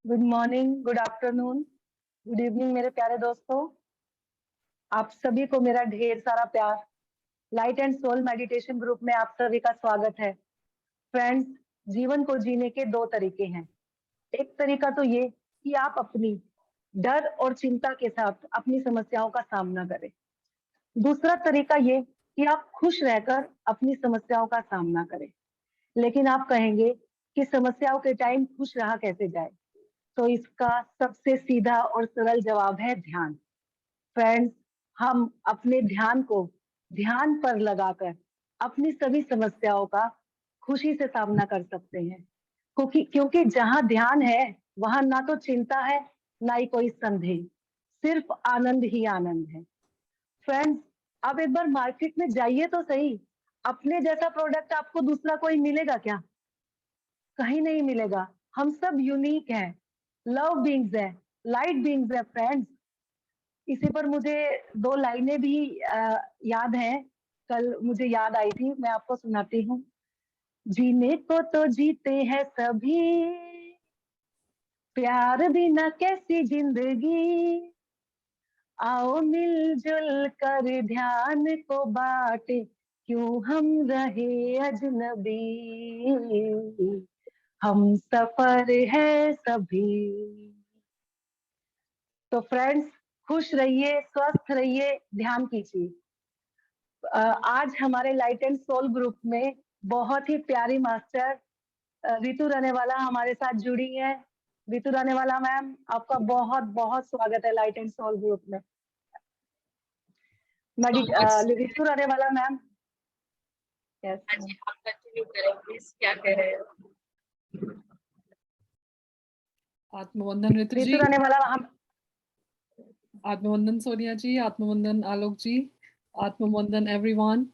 Good morning, good afternoon, good evening मेरे प्यारे दोस्तों। आप सभी को मेरा ढेर सारा प्यार। Light and soul meditation group में आप सभी का स्वागत है। फ्रेंड्स, जीवन को जीने के दो तरीके हैं। एक तरीका तो ये कि आप अपनी डर और चिंता के साथ अपनी समस्याओं का सामना करें। दूसरा तरीका ये कि आप खुश रहकर अपनी समस्याओं का सामना करें। लेकिन आप कहेंगे कि समस्याओं के टाइम खुश रहा कैसे जाए, तो इसका सबसे सीधा और सरल जवाब है ध्यान। फ्रेंड्स, हम अपने ध्यान को ध्यान पर लगाकर अपनी सभी समस्याओं का खुशी से सामना कर सकते हैं, क्योंकि जहां ध्यान है वहां ना तो चिंता है, ना ही कोई संदेह, सिर्फ आनंद ही आनंद है। फ्रेंड्स, अब एक बार मार्केट में जाइए तो सही, अपने जैसा प्रोडक्ट आपको दूसरा कोई मिलेगा क्या? कहीं नहीं मिलेगा। हम सब यूनिक हैं, लव बीइंग्स है, लाइट बीइंग्स है। फ्रेंड्स, इसी पर मुझे दो लाइनें भी याद हैं, कल मुझे याद आई थी, मैं आपको सुनाती हूँ। जीने को तो जीते हैं सभी, प्यार बिना कैसी जिंदगी, आओ मिलजुल कर ध्यान को बांटे, क्यों हम रहे अजनबी, हम सफर है सभी। तो फ्रेंड्स, खुश रहिए, स्वस्थ रहिए, ध्यान कीजिए। आज हमारे लाइट एंड सोल ग्रुप में बहुत ही प्यारी मास्टर रितु रनेवाला हमारे साथ जुड़ी है। रितु रनेवाला मैम, आपका बहुत बहुत स्वागत है लाइट एंड सोल ग्रुप में। रितु रनेवाला मैम, यस जी आप कंटिन्यू करें प्लीज, क्या कह रहे हैं? आत्मवंदन ऋतु जी। रितु रनेवाला हम आत्मवंदन सोनिया जी, आत्मवंदन आलोक जी, आत्मवंदन everyone.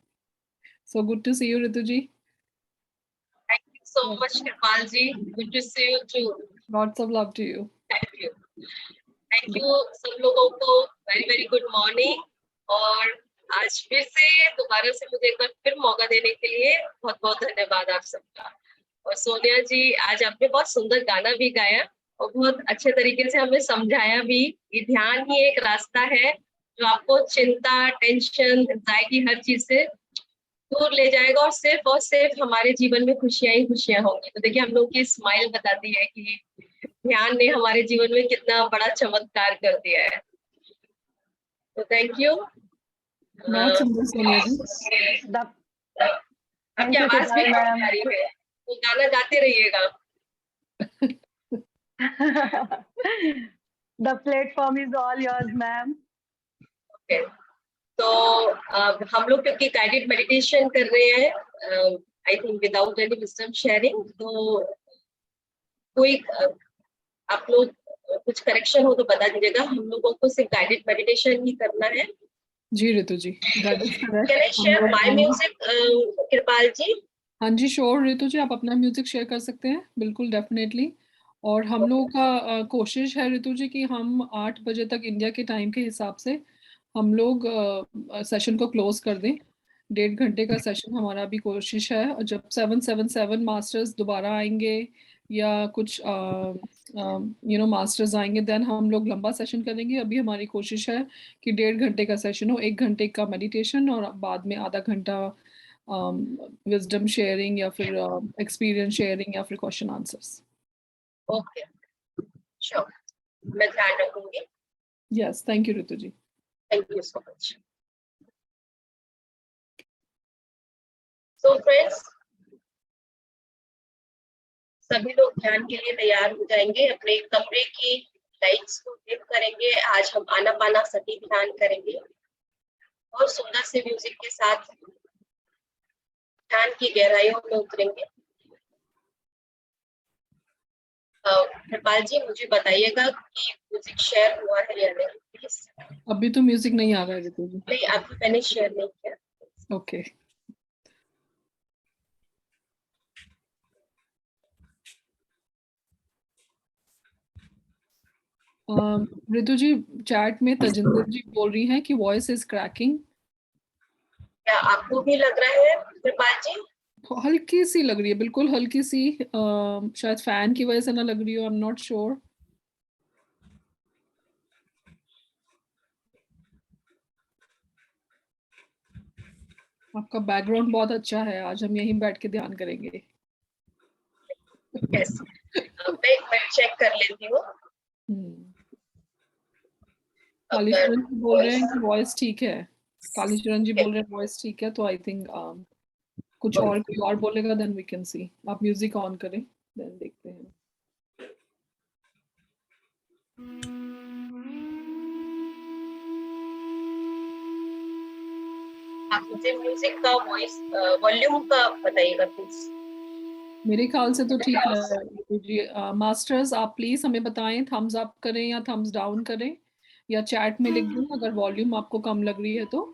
So good to see you Ritu ji. Thank you so much Kirpal ji, good to see you too. Lots of love to you. Thank you सब लोगों को very very good morning। और आज फिर से दोबारा से मुझे एक बार फिर मौका देने के लिए बहुत बहुत धन्यवाद आप सबका। और सोनिया जी, आज आपने बहुत सुंदर गाना भी गाया और बहुत अच्छे तरीके से हमें समझाया भी कि ध्यान ही एक रास्ता है जो आपको चिंता, टेंशन, एंजाइटी हर चीज से दूर ले जाएगा और सिर्फ हमारे जीवन में खुशियां ही खुशियां होंगी। तो देखिए, हम लोग की स्माइल बताती है कि ध्यान ने हमारे जीवन में कितना बड़ा चमत्कार कर दिया है। तो थैंक यू। बहुत सुंदर सोनिया जी। आपकी आवाज भी बहुत प्यारी है, तो गाना गाते रहिएगा। The platform is all yours, ma'am. Okay. तो हम लोग क्योंकि गाइडेड मेडिटेशन कर रहे हैं, I think without any wisdom sharing, तो कोई आप लोग कुछ करेक्शन हो तो बता दीजिएगा। हम लोगों को सिर्फ गाइडेड मेडिटेशन ही करना है। जी Ritu ji, can I share my music Kripal ji? हाँ जी श्योर ऋतु जी, आप अपना म्यूजिक शेयर कर सकते हैं, बिल्कुल डेफिनेटली। और हम लोगों का कोशिश है ऋतु जी कि हम 8 बजे तक इंडिया के टाइम के हिसाब से हम लोग सेशन को क्लोज कर दें। 1.5 घंटे का सेशन हमारा भी कोशिश है। और जब 777 मास्टर्स दोबारा आएंगे या कुछ मास्टर्स आएंगे, देन हम लोग लंबा सेशन करेंगे। अभी हमारी कोशिश है कि 1.5 घंटे का सेशन हो, 1 घंटे का मेडिटेशन और बाद में आधा घंटा विजडम शेयरिंग या फिर एक्सपीरियंस शेयरिंग या फिर क्वेश्चन आंसर्स। ओके, श्योर, मैं ध्यान रखूंगी। Yes, thank you Ritu ji. Thank you so much. So friends, सभी लोग ध्यान के लिए तैयार हो जाएंगे, अपने कमरे की लाइट्स को डिम करेंगे। आज हम आनापानसति ध्यान करेंगे और सुंदर से म्यूजिक के साथ ध्यान की गहराइयों में उतरेंगे। कृपाल जी, मुझे बताइएगा कि म्यूजिक शेयर हुआ है या नहीं प्लीज। अभी तो म्यूजिक नहीं आ रहा है ऋतु जी। नहीं, अभी मैंने शेयर नहीं किया। ओके। ऋतु जी, चैट में तजिंदर जी बोल रही हैं कि वॉइस इज क्रैकिंग। क्या आपको भी लग रहा है कृपाल जी? हल्की सी लग रही है, बिल्कुल हल्की सी, शायद फैन की वजह से ना लग रही हो, आई एम नॉट श्योर। आपका बैकग्राउंड बहुत अच्छा है, आज हम यहीं बैठ के ध्यान करेंगे। यस, मैं एक मिनट चेक कर लेती हूँ। अगर कालीचरण जी बोल रहे हैं कि वॉइस ठीक है। कालीचरण जी ठीक बोल रहे हैं वॉइस ठीक है, तो आई थिंक कुछ और कोई और बोलेगा, देन वी कैन सी। आप म्यूजिक ऑन करें, देन देखते हैं। आप मुझे म्यूजिक का वॉइस वॉल्यूम का बताइएगा प्लीज। मेरे ख्याल से तो ठीक है जी। मास्टर्स आप प्लीज हमें बताएं, थम्स अप करें या थम्स डाउन करें, या चैट में लिख दें अगर वॉल्यूम आपको कम लग रही है तो।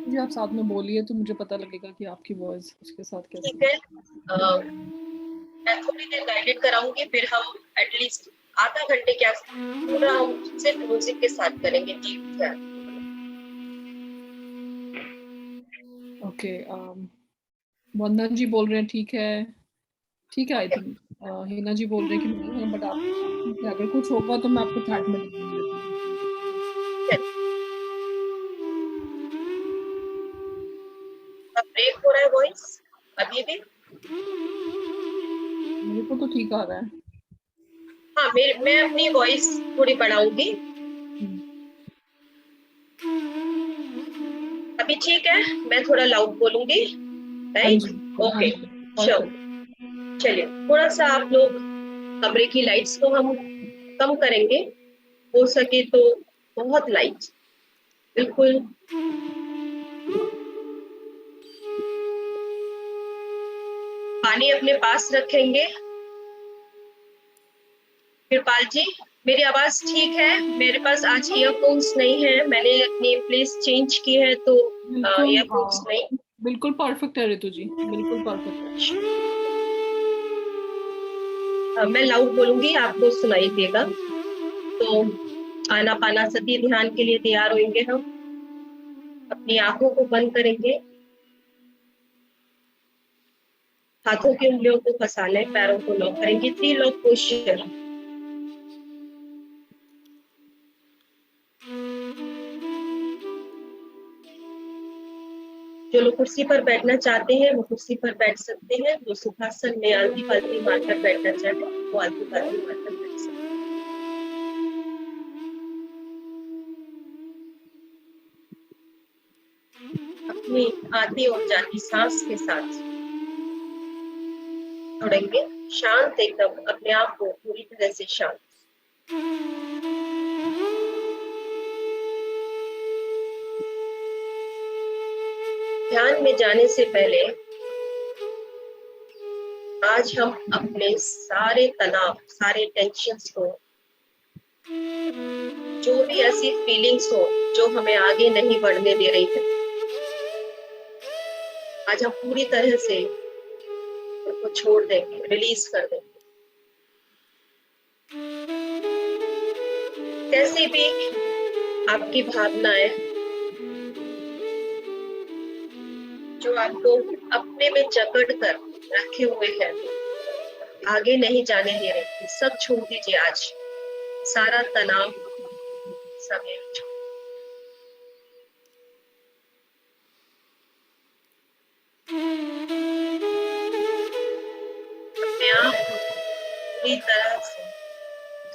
जी आप साथ में बोलिए तो मुझे पता लगेगा कि आपकी वॉइस उसके साथ कैसी ठीक है, मैं थोड़ी देर गाइडेड कराऊंगी, फिर हम एटलीस्ट आधा घंटे क्या पूरा हम सिर्फ म्यूजिक के साथ करेंगे। जी ओके। वंदन जी बोल रहे हैं ठीक है, ठीक है आई थिंक। हिना जी बोल रहे हैं कि नहीं है, बट आप ठीक है, अगर कुछ होगा तो मैं आपको चैट में लिख दूंगी। ब्रेक हो रहा है वॉइस अभी भी? मेरे को तो ठीक आ रहा है। हाँ, मैं अपनी वॉइस थोड़ी बढ़ाऊंगी। अभी ठीक है, मैं थोड़ा लाउड बोलूंगी, हाँ राइट? जी, हाँ ओके, जी, चलो, perfect। चलिए थोड़ा सा आप लोग कमरे की लाइट्स को हम कम करेंगे, हो सके तो बहुत लाइट, बिल्कुल। पानी अपने पास रखेंगे। कृपाल जी, मेरी आवाज ठीक है? मेरे पास आज ईयरफोन्स नहीं है, मैंने अपनी प्लेस चेंज की है, तो बिल्कुल ईयरफोन्स नहीं। बिल्कुल परफेक्ट है ऋतु जी, बिल्कुल परफेक्ट है। मैं लाउड बोलूंगी, आपको सुनाई देगा, तो आना पाना सती ध्यान के लिए तैयार होंगे हम। अपनी आंखों को बंद करेंगे, हाथों की उंगलियों को फंसा लें, पैरों को लॉक करेंगे, 3 लॉक पोस्चर। जो लोग कुर्सी पर बैठना चाहते हैं वो कुर्सी पर बैठ सकते हैं, जो सुखासन में आलती पालती मारकर बैठना चाहते हैं वो आलती पालती मारकर बैठ सकते हैं। अपनी आती और जाती सांस के साथ जुड़ेंगे, शांत एकदम, अपने आप को पूरी तरह से शांत। ध्यान में जाने से पहले आज हम अपने सारे तनाव, सारे टेंशन्स को, जो भी ऐसी फीलिंग्स हो जो हमें आगे नहीं बढ़ने दे रही है, आज हम पूरी तरह से उनको छोड़ देंगे, रिलीज कर देंगे। कैसी भी आपकी भावनाएं जो आपको अपने में जकड़ कर रखे हुए हैं, आगे नहीं जाने दे रही, सब छोड़ दीजिए आज, सारा तनाव सब यहीं छोड़। अपने आप को पूरी तरह से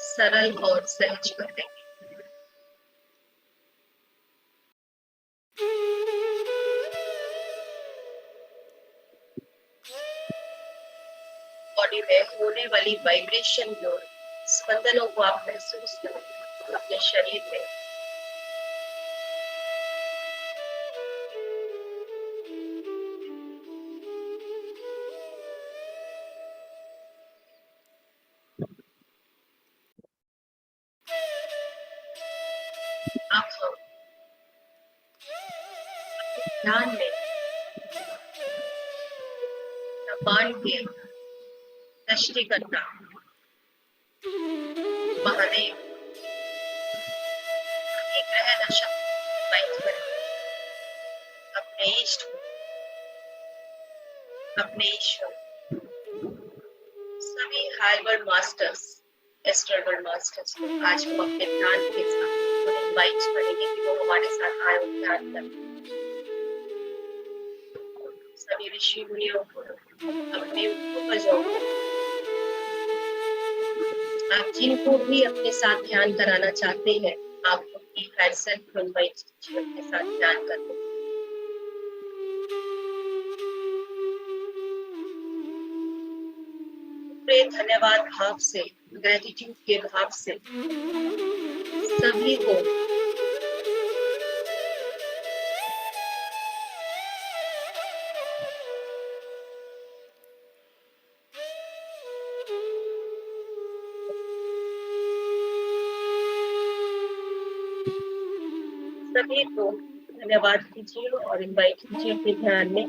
सरल और सहज कर देंगे। बॉडी में होने वाली वाइब्रेशन और स्पंदनों को आप महसूस करें अपने शरीर में। अब हम ध्यान में भगवान के सृष्टिकर्ता महादेव की ग्रह दशा बाइक पर अपने इष्ट, अपने ईश्वर, सभी however masters, astral world masters को आज हम अपने ध्यान के साथ उन्हें इनवाइट करेंगे कि वो हमारे साथ आए और ध्यान करें। सभी ऋषि मुनियों को अपने पूर्वजों को, आप जिनको भी अपने साथ ध्यान कराना चाहते हैं, आप उनकी हायर सेल्फ को इनवाइट कीजिए अपने साथ ध्यान करने। पूरे धन्यवाद भाव से, ग्रेटिट्यूड के भाव से सभी को धन्यवाद कीजिए और इनवाइट कीजिए अपने ध्यान में।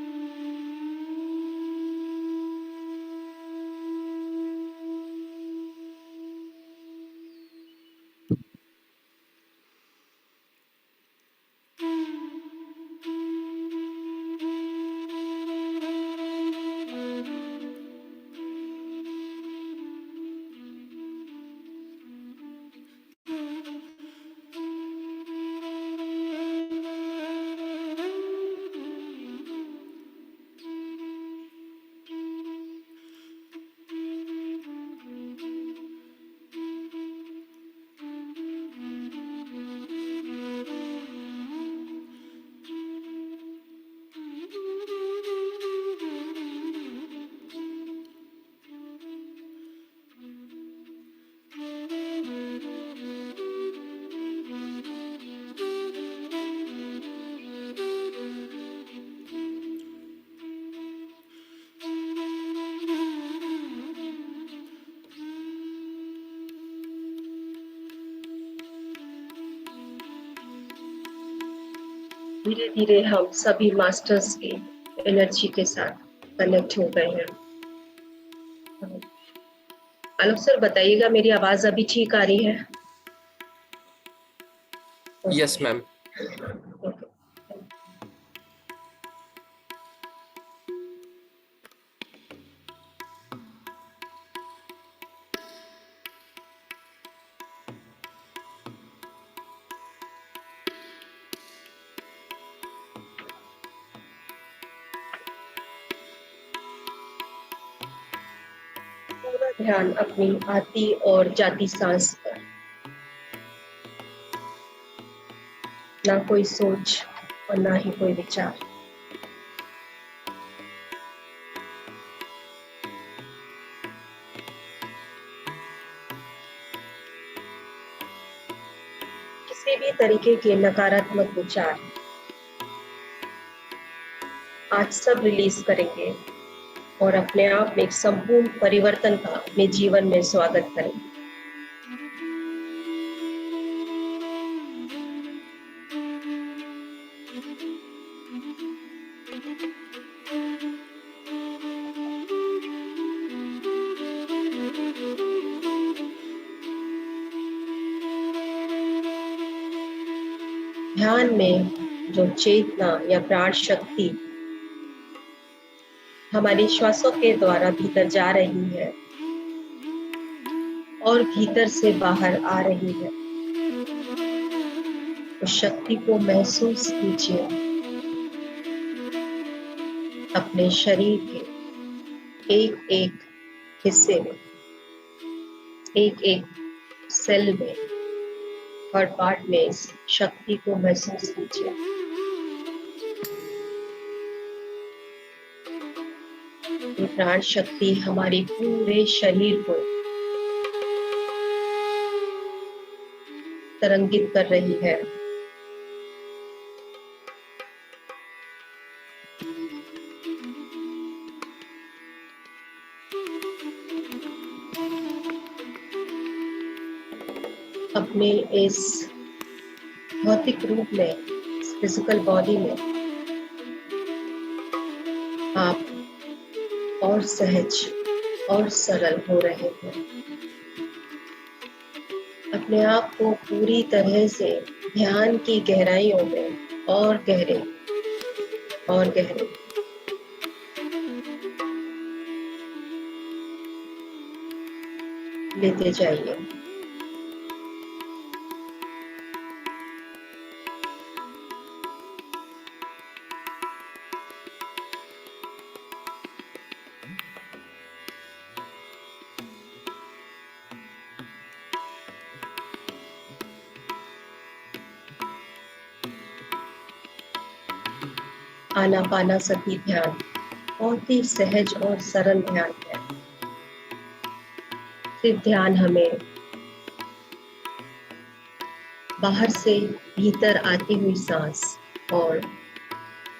धीरे धीरे हम सभी मास्टर्स की एनर्जी के साथ कनेक्ट हो गए हैं। आलोक सर बताइएगा, मेरी आवाज अभी ठीक आ रही है? Yes ma'am. पूरा ध्यान अपनी आती और जाती सांस पर, ना कोई सोच और ना ही कोई विचार। किसी भी तरीके के नकारात्मक विचार आज सब रिलीज करेंगे और अपने आप में एक संपूर्ण परिवर्तन का अपने जीवन में स्वागत करेंगे। ध्यान में जो चेतना या प्राण शक्ति हमारी श्वासों के द्वारा भीतर जा रही है और भीतर से बाहर आ रही है, उस शक्ति को महसूस कीजिए अपने शरीर के एक एक हिस्से में, एक एक सेल में, हर पार्ट में इस शक्ति को महसूस कीजिए। ये प्राण शक्ति हमारे पूरे शरीर को तरंगित कर रही है। अपने इस भौतिक रूप में, इस फिजिकल बॉडी में आप और सहज और सरल हो रहे हैं। अपने आप को पूरी तरह से ध्यान की गहराइयों में और गहरे और गहरे लेते जाइए। आनापानासती ध्यान बहुत ही सहज और सरल ध्यान है। सिर्फ ध्यान हमें बाहर से भीतर आती हुई सांस और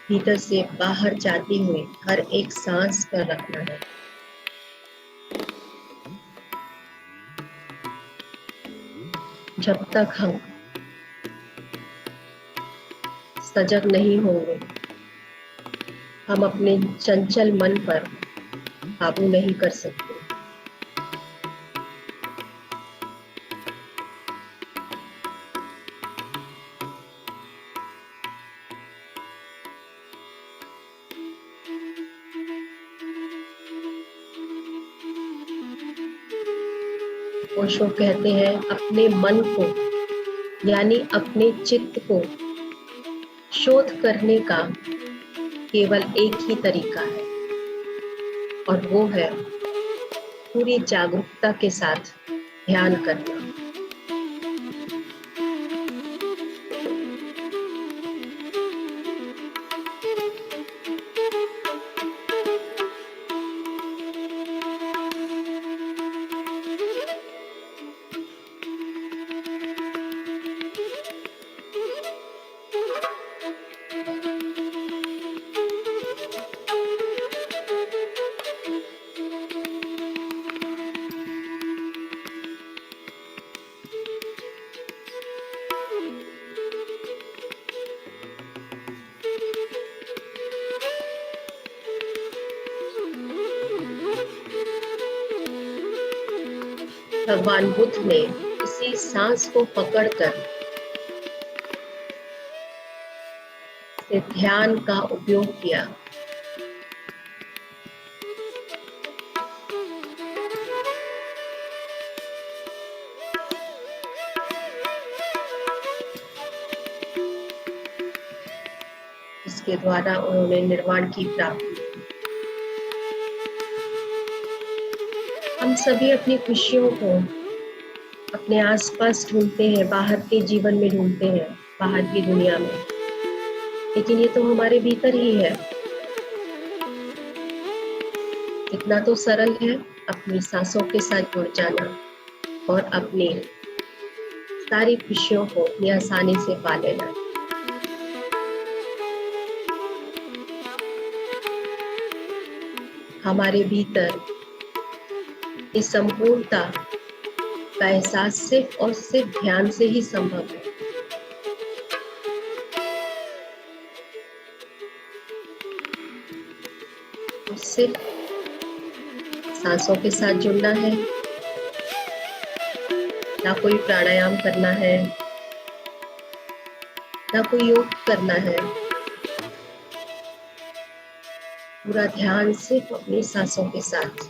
भीतर से बाहर जाती हुई हर एक सांस पर रखना है। जब तक हम सजग नहीं होंगे, हम अपने चंचल मन पर काबू नहीं कर सकते। ओशो कहते हैं अपने मन को यानी अपने चित्त को शोध करने का केवल एक ही तरीका है और वो है पूरी जागरूकता के साथ ध्यान करना। भगवान बुद्ध ने इसी सांस को पकड़कर से ध्यान का उपयोग किया। इसके द्वारा उन्होंने निर्वाण की प्राप्ति की। हम सभी अपनी खुशियों को अपने आसपास ढूंढते हैं, बाहर के जीवन में ढूंढते हैं, बाहर की दुनिया में, लेकिन ये तो हमारे भीतर ही है। इतना तो सरल है अपनी सांसों के साथ जुड़ जाना और अपनी सारी खुशियों को ये आसानी से पा लेना। हमारे भीतर इस संपूर्णता का एहसास सिर्फ और सिर्फ ध्यान से ही संभव है। तो सिर्फ सांसों के साथ जुड़ना है, ना कोई प्राणायाम करना है, ना कोई योग करना है। पूरा ध्यान सिर्फ अपनी सांसों के साथ।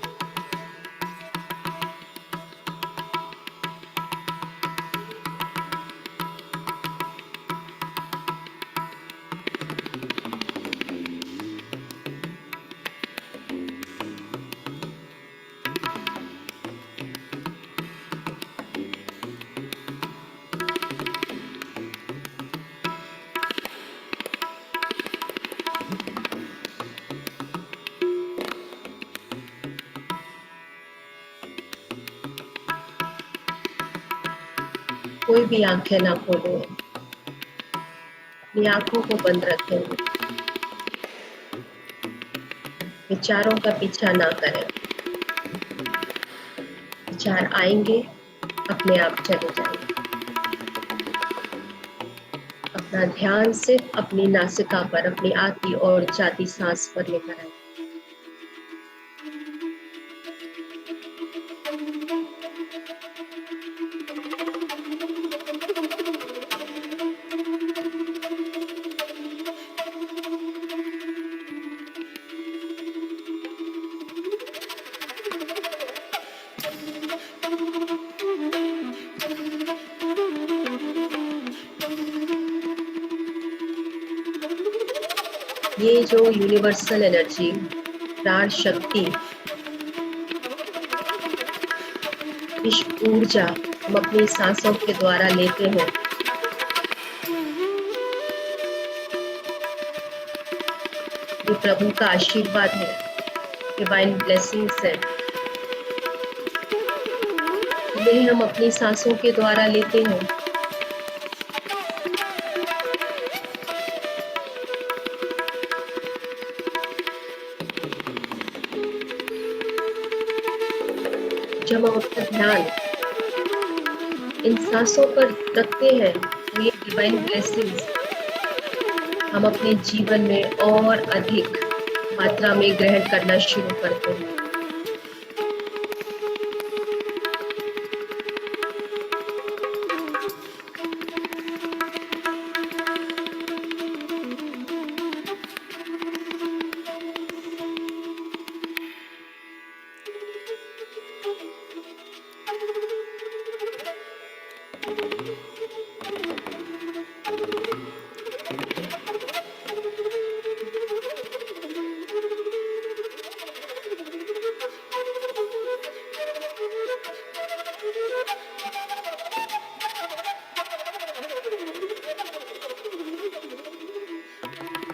कोई भी आंखें ना खोलें, अपनी आंखों को बंद रखें, विचारों का पीछा ना करें। विचार आएंगे, अपने आप चले जाएंगे। अपना ध्यान सिर्फ अपनी नासिका पर, अपनी आती और जाती सांस पर लेकर आए। ये जो यूनिवर्सल एनर्जी, प्राण शक्ति, इस ऊर्जा हम अपनी सांसों के द्वारा लेते हैं। ये प्रभु का आशीर्वाद है, डिवाइन ब्लेसिंग्स है। ये हम अपनी सांसों के द्वारा लेते हैं। जब हम अपना ध्यान इन सांसों पर रखते हैं तो ये डिवाइन ब्लेसिंग्स हम अपने जीवन में और अधिक मात्रा में ग्रहण करना शुरू करते हैं।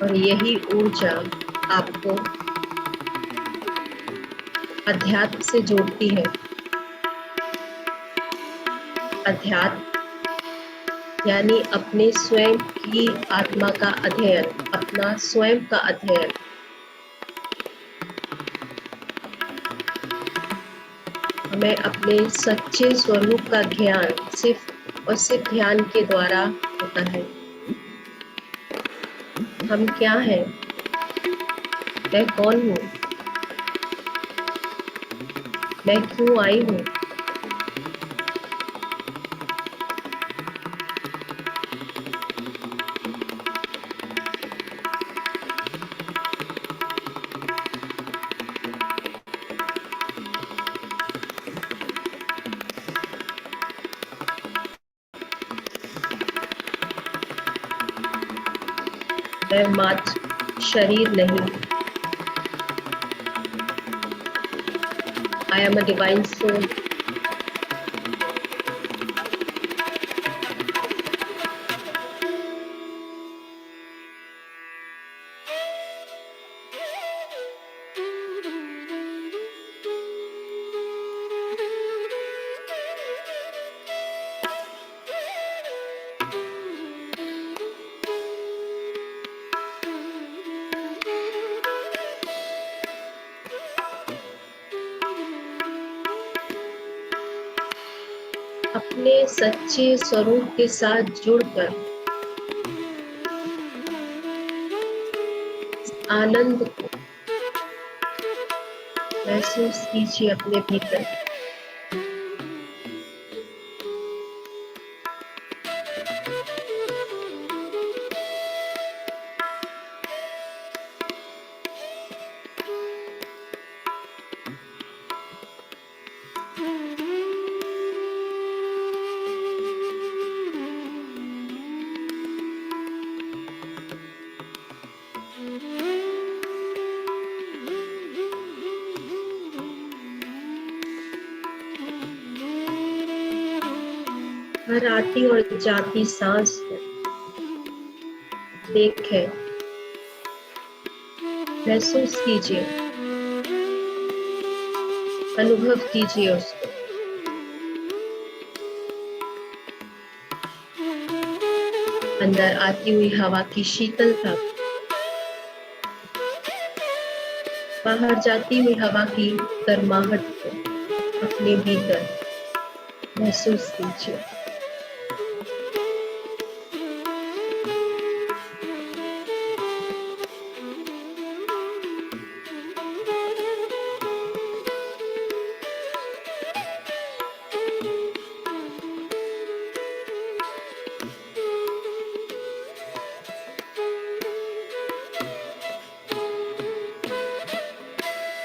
और यही ऊर्जा आपको अध्यात्म से जोड़ती है। अध्यात्म यानी अपने स्वयं की आत्मा का अध्ययन, अपना स्वयं का अध्ययन। हमें अपने सच्चे स्वरूप का ज्ञान सिर्फ और सिर्फ ध्यान के द्वारा होता है। हम क्या हैं? मैं कौन हूँ? मैं क्यों आई हूँ? मैं मात्र शरीर नहीं, I am a divine soul. अपने सच्चे स्वरूप के साथ जुड़कर आनंद को महसूस कीजिए अपने भीतर। हर आती और जाती सांस को देखें, महसूस कीजिए, अनुभव कीजिए उसको। अंदर आती हुई हवा की शीतलता, बाहर जाती हुई हवा की गर्माहट को अपने भीतर महसूस कीजिए।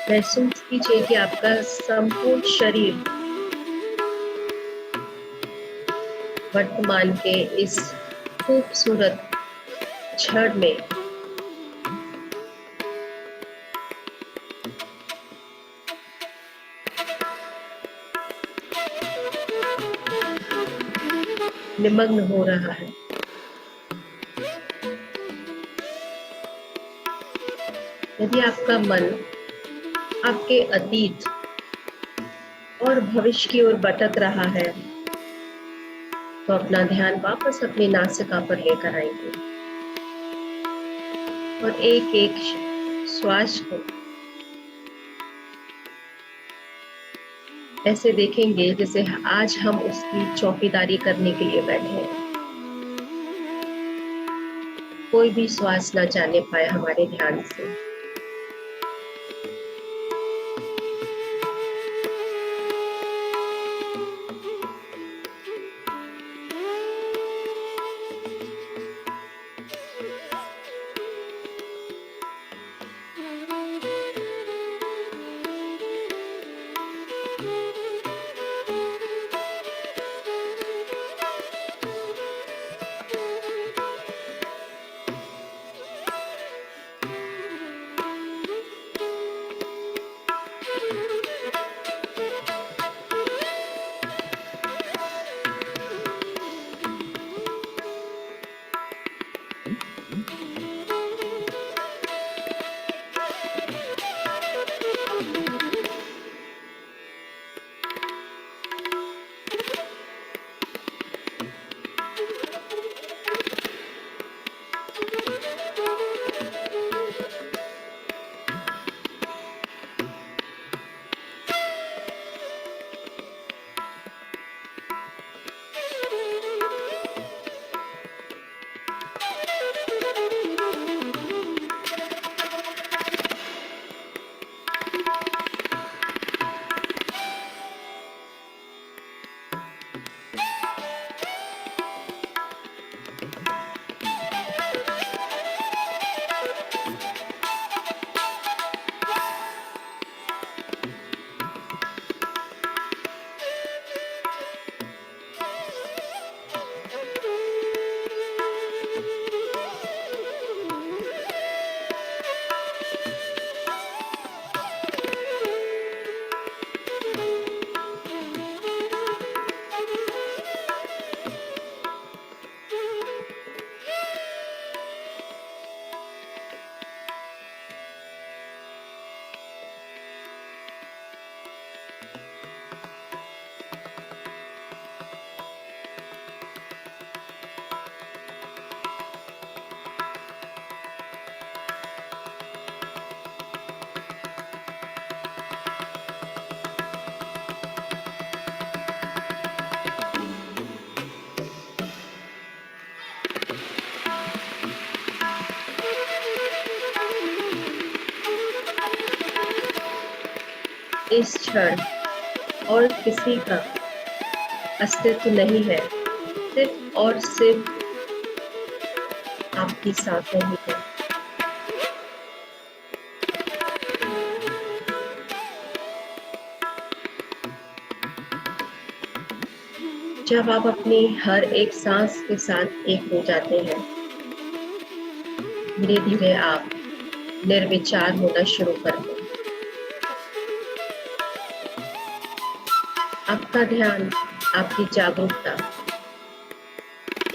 महसूस कीजिए कि आपका संपूर्ण शरीर वर्तमान के इस खूबसूरत क्षण में निमग्न हो रहा है। यदि आपका मन आपके अतीत और भविष्य की ओर भटक रहा है तो अपना ध्यान वापस अपनी नासिका पर लेकर आएंगे और एक एक श्वास को ऐसे देखेंगे जैसे आज हम उसकी चौकीदारी करने के लिए बैठे हैं। कोई भी श्वास ना जाने पाए हमारे ध्यान से। इस क्षण और किसी का अस्तित्व नहीं है, सिर्फ और सिर्फ आपकी सांसें ही है। जब आप अपनी हर एक सांस के साथ एक हो जाते हैं, धीरे धीरे आप निर्विचार होना शुरू कर दें। आपका ध्यान, आपकी जागरूकता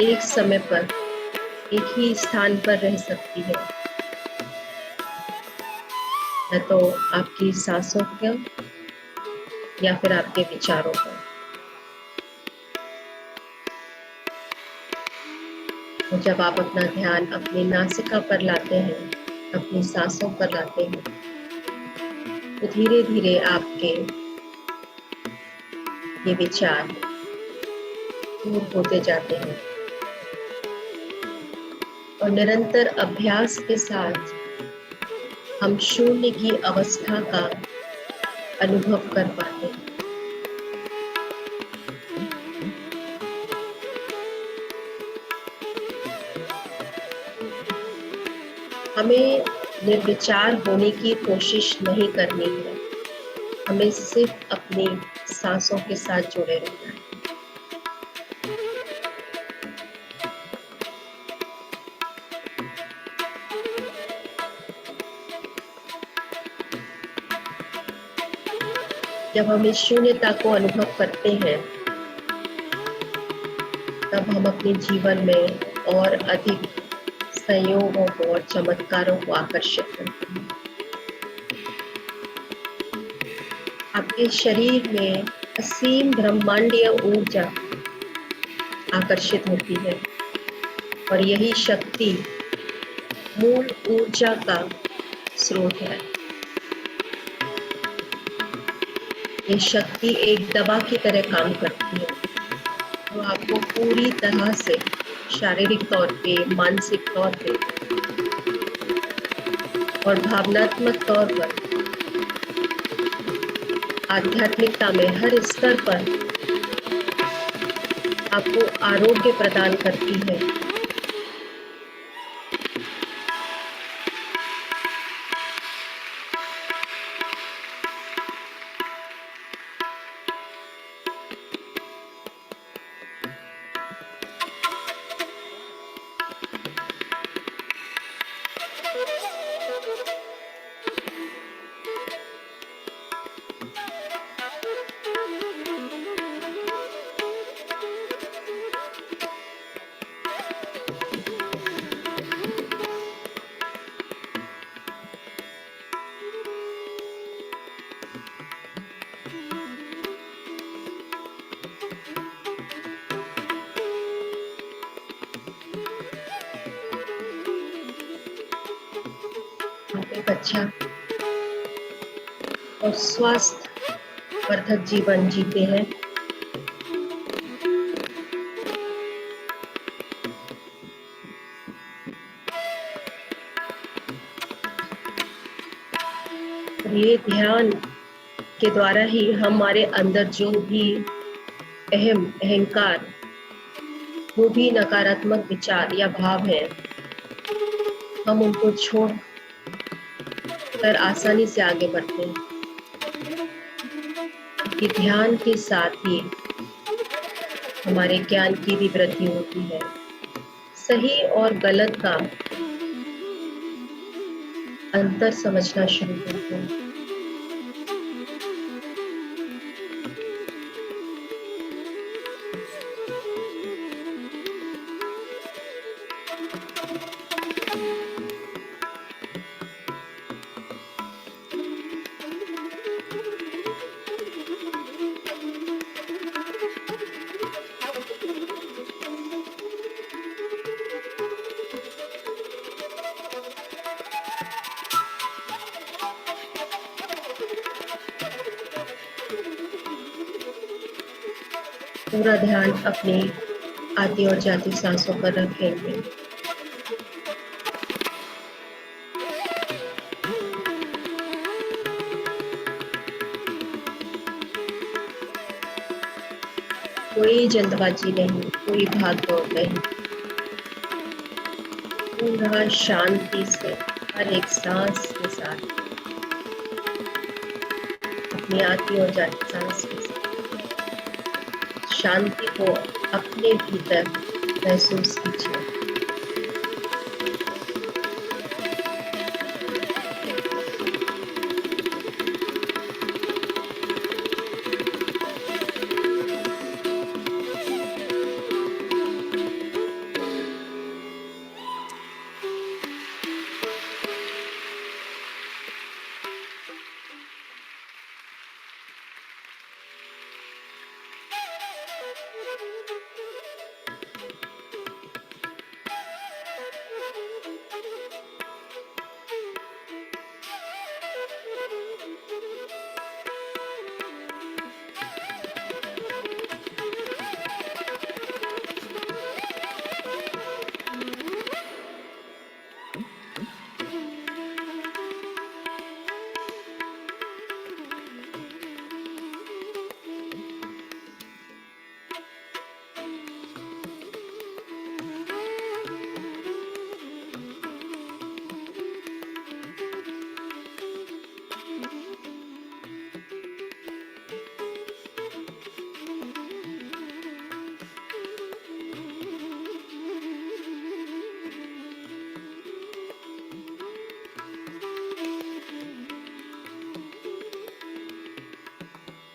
एक समय पर एक ही स्थान पर रह सकती है, न तो आपकी सांसों का या फिर आपके विचारों का। और जब आप अपना ध्यान अपनी नासिका पर लाते हैं, अपनी सांसों पर लाते हैं, तो धीरे धीरे आपके ये विचार दूर होते जाते हैं और निरंतर अभ्यास के साथ हम शून्य की अवस्था का अनुभव कर पाते हैं। हमें निर्विचार होने की कोशिश नहीं करनी है, हमें सिर्फ अपनी सांसों के साथ जुड़े रहना है। जब हम इस शून्यता को अनुभव करते हैं, तब हम अपने जीवन में और अधिक संयोगों को और चमत्कारों को आकर्षित करते हैं। आपके शरीर में असीम ब्रह्मांडीय ऊर्जा आकर्षित होती है और यही शक्ति मूल ऊर्जा का स्रोत है। ये शक्ति एक दवा की तरह काम करती है, जो आपको पूरी तरह से शारीरिक तौर पे, मानसिक तौर पे और भावनात्मक तौर पर, आध्यात्मिकता में हर स्तर पर आपको आरोग्य प्रदान करती है। आप एक अच्छा और स्वास्थ्य वर्धक जीवन जीते हैं। ये ध्यान के द्वारा ही हमारे अंदर जो भी अहंकार, जो भी नकारात्मक विचार या भाव है, हम उनको छोड़ कर आसानी से आगे बढ़ते हैं। कि ध्यान के साथ ही हमारे ज्ञान की भी वृद्धि होती है। सही और गलत का अंतर समझना शुरू करते हैं। पूरा ध्यान अपनी आती और जाती सांसों पर रखेंगे। कोई जल्दबाजी नहीं, कोई भागदौड़ नहीं, पूरा शांति से हर एक सांस के साथ, अपनी आती और जाती सांस के साथ शांति को अपने भीतर महसूस कीजिए।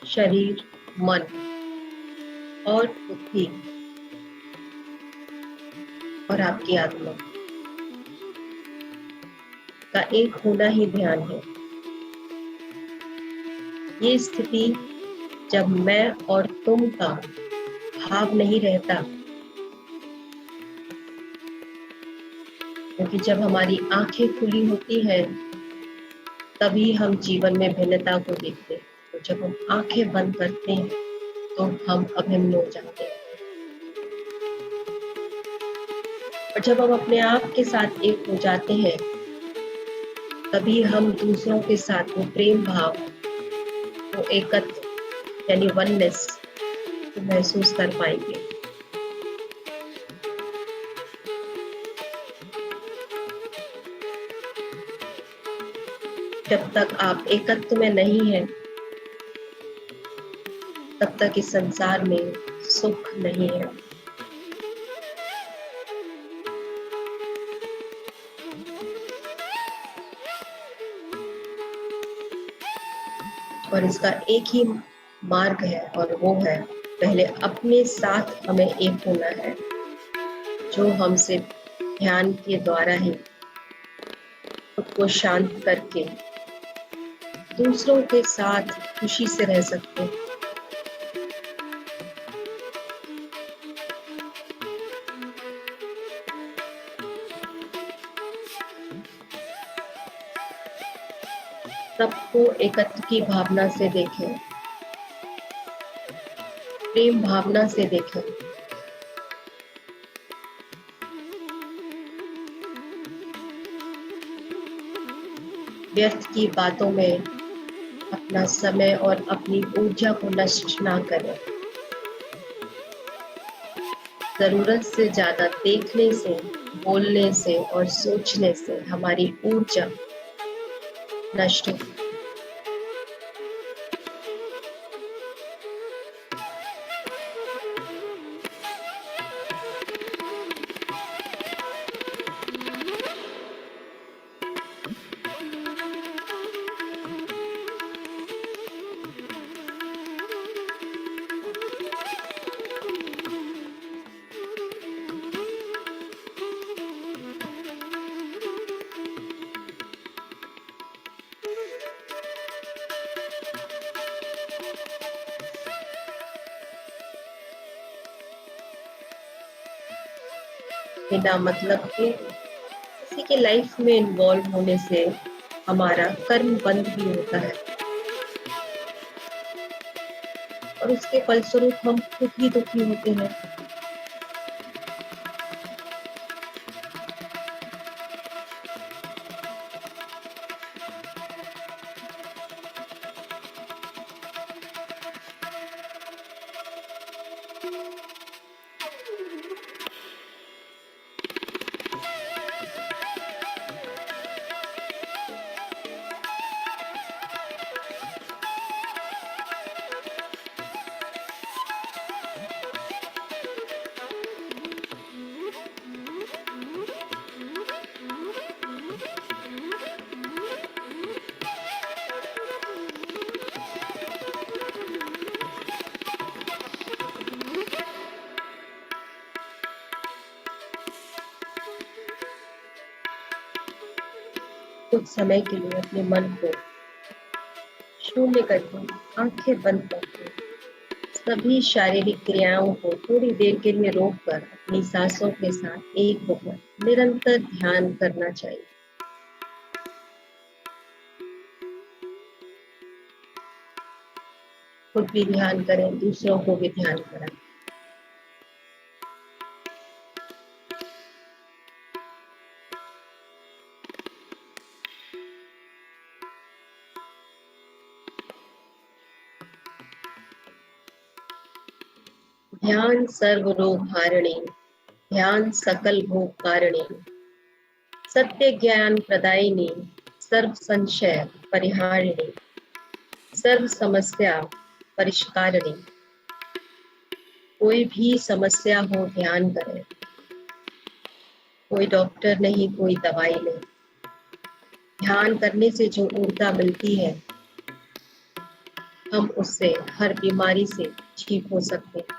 शरीर, मन और बुद्धि और आपकी आत्मा का एक होना ही ध्यान है। ये स्थिति जब मैं और तुम का भाव नहीं रहता, क्योंकि जब हमारी आंखें खुली होती हैं तभी हम जीवन में भिन्नता को देखते हैं। तो जब हम आंखें बंद करते हैं तो हम अभिन्न हो जाते हैं। और जब हम अपने आप के साथ एक हो जाते हैं तभी हम दूसरों के साथ वो प्रेम भाव, वो एकत्व यानी वननेस को महसूस कर पाएंगे। जब तक आप एकत्व में नहीं हैं तब तक इस संसार में सुख नहीं है। और इसका एक ही मार्ग है और वो है पहले अपने साथ हमें एक होना है, जो हमसे ध्यान के द्वारा ही खुद को शांत करके दूसरों के साथ खुशी से रह सकते हैं। सबको एकत्व की भावना से देखें, प्रेम भावना से देखें। व्यर्थ की बातों में अपना समय और अपनी ऊर्जा को नष्ट ना करें। जरूरत से ज्यादा देखने से, बोलने से और सोचने से हमारी ऊर्जा नष्ट हो। बिना मतलब के किसी के लाइफ में इन्वॉल्व होने से हमारा कर्म बंद भी होता है और उसके फलस्वरूप हम खुद ही दुखी होते हैं। कुछ समय के लिए अपने मन को शून्य करके, आंखें बंद करके, सभी शारीरिक क्रियाओं को थोड़ी देर के लिए रोककर अपनी सांसों के साथ एक होकर निरंतर ध्यान करना चाहिए। खुद भी ध्यान करें, दूसरों को भी ध्यान कराएं। ध्यान सर्व रोग हारिणी, ध्यान सकल भोग कारिणी, सत्य ज्ञान प्रदायिनी, सर्व संशय परिहारिणी, सर्व समस्या परिष्कारिणी। कोई भी समस्या हो ध्यान करें। कोई डॉक्टर नहीं, कोई दवाई नहीं। ध्यान करने से जो ऊर्जा मिलती है हम उससे हर बीमारी से ठीक हो सकते हैं।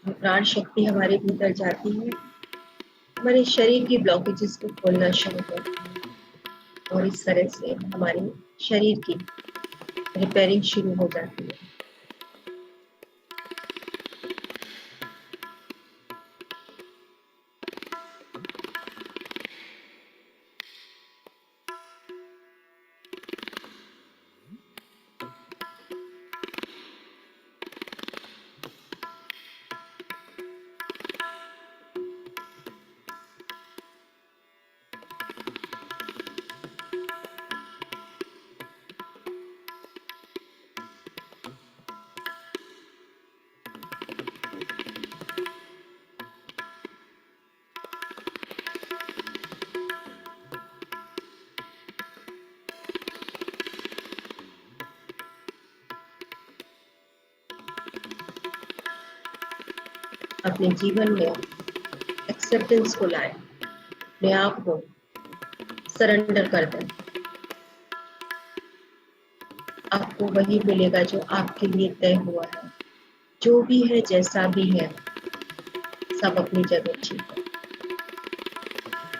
प्राण शक्ति हमारे भीतर जाती है, हमारे शरीर की ब्लॉकेजेस को खोलना शुरू करती है और इस तरह से हमारे शरीर की रिपेयरिंग शुरू हो जाती है। अपने जीवन में एक्सेप्टेंस को लाएं, अपने आप को सरेंडर कर दें। आपको वही मिलेगा जो आपके लिए तय हुआ है। जो भी है, जैसा भी है, सब अपनी जगह ठीक है।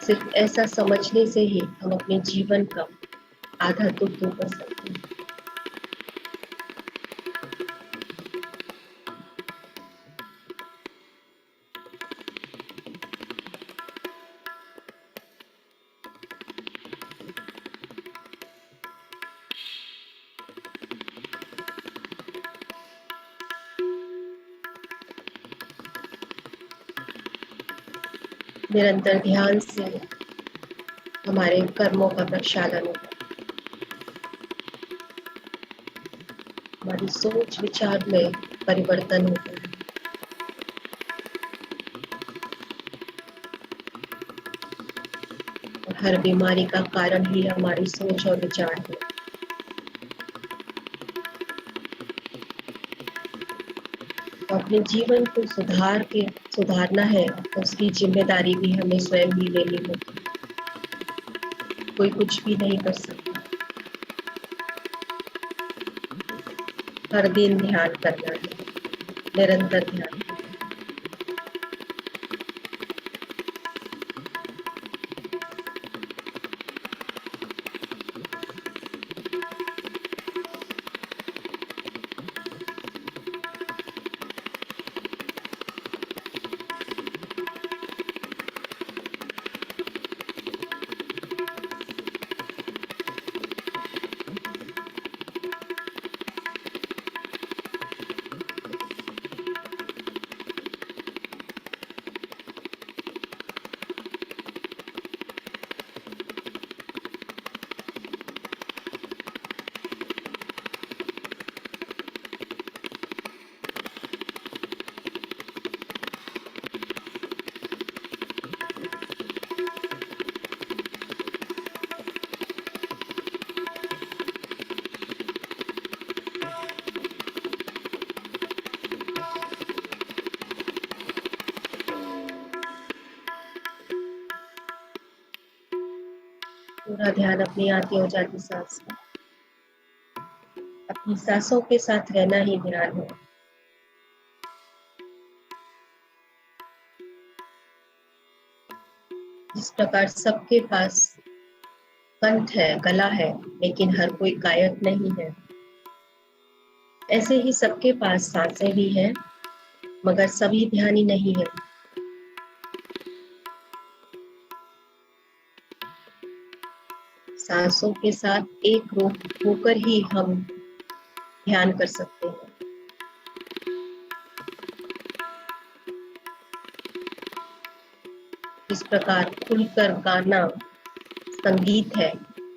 सिर्फ ऐसा समझने से ही हम अपने जीवन का आधा दुख दूर कर सकते हैं। निरंतर ध्यान से हमारे कर्मों का प्रक्षालन होता है। हमारी सोच विचार में परिवर्तन होता है। और हर बीमारी का कारण ही हमारी सोच और विचार है। तो अपने जीवन को सुधारना है, तो उसकी जिम्मेदारी भी हमें स्वयं ही लेनी होगी। कोई कुछ भी नहीं कर सकता। हर दिन ध्यान करना है, निरंतर ध्यान। पूरा ध्यान अपनी आती और जाती सांस में। अपनी सांसों के साथ रहना ही ध्यान है। जिस प्रकार सबके पास कंठ है, गला है, लेकिन हर कोई गायक नहीं है, ऐसे ही सबके पास सांसें भी हैं, मगर सभी ध्यानी नहीं है। सांसों के साथ एक रूप होकर ही हम ध्यान कर सकते हैं। इस प्रकार खुलकर गाना संगीत है,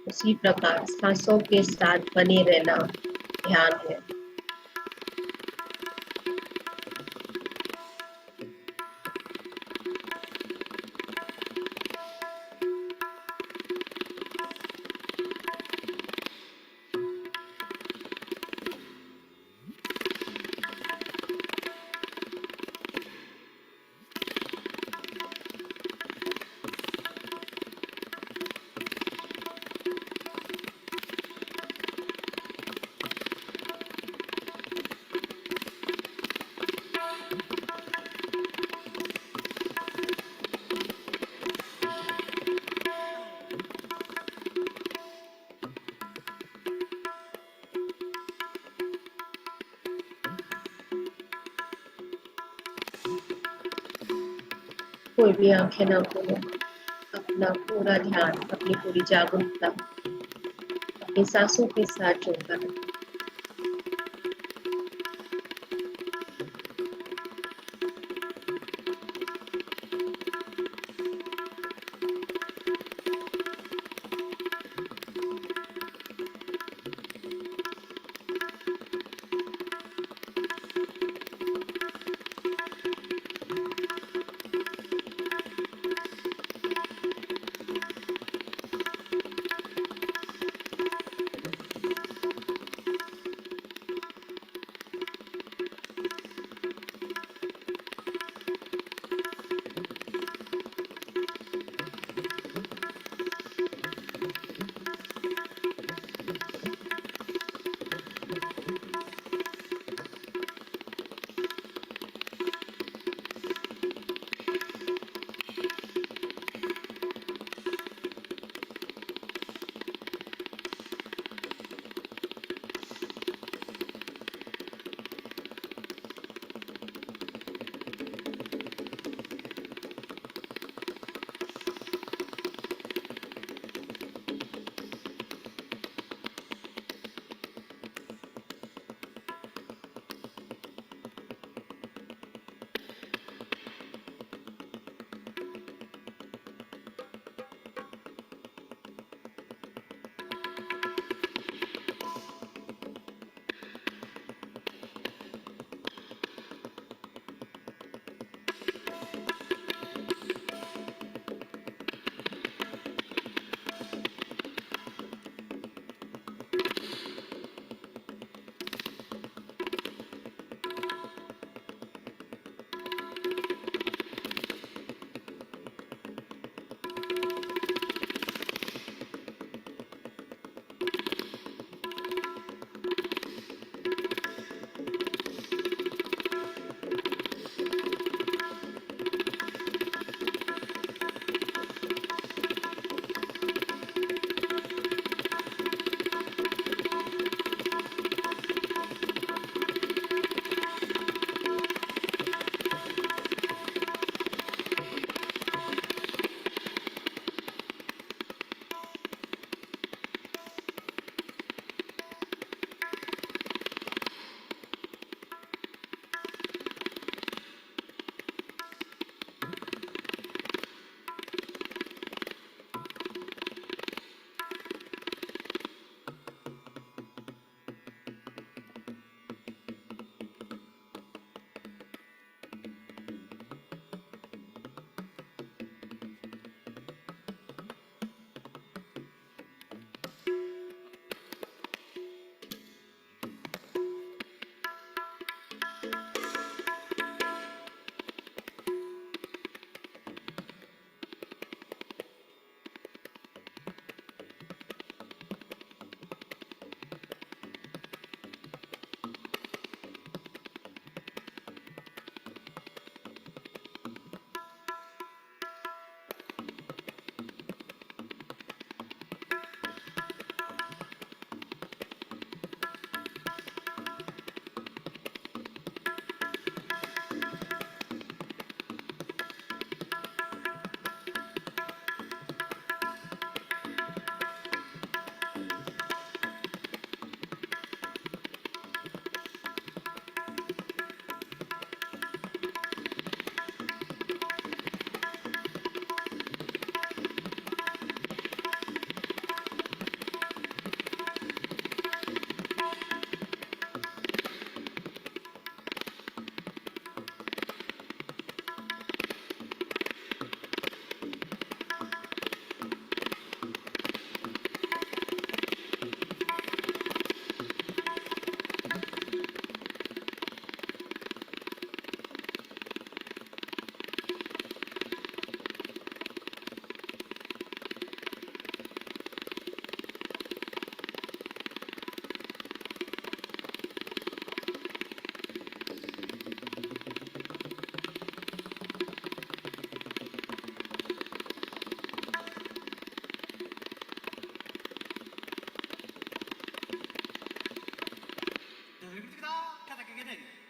उसी प्रकार सांसों के साथ बने रहना ध्यान है। कोई भी आंखें ना खोलो, अपना पूरा ध्यान, अपनी पूरी जागरूकता अपनी सांसों के साथ जोड़कर रखें।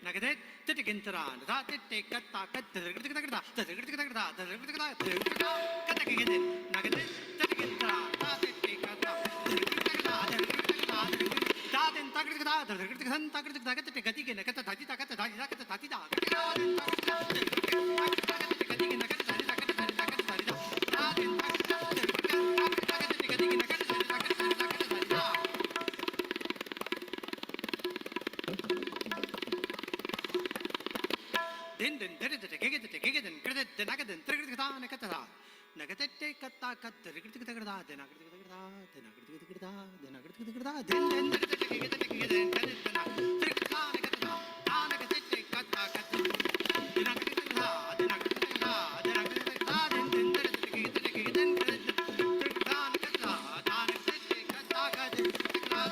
nagade titigintara da titika taka tirigirigirigirda tirigirigirigirda tirigirigirigirda tirigirigirigirda katakigidin nagade titigintara da titika tirigirigirigirda tirigirigirigirda da tin takirigirigirda tirigirigirigirda takirigirigirda katakigidin kata dhati da kata dhati da kata dhati da din din din din gigit gigit credit din agadin triggerda nakata nagatete katta kat triggerda din agadin din agadin din din gigit gigit credit din triggerda nakata nagatete katta kat din agadin din agadin din din gigit gigit credit triggerda nakata nagatete katta kat din agadin din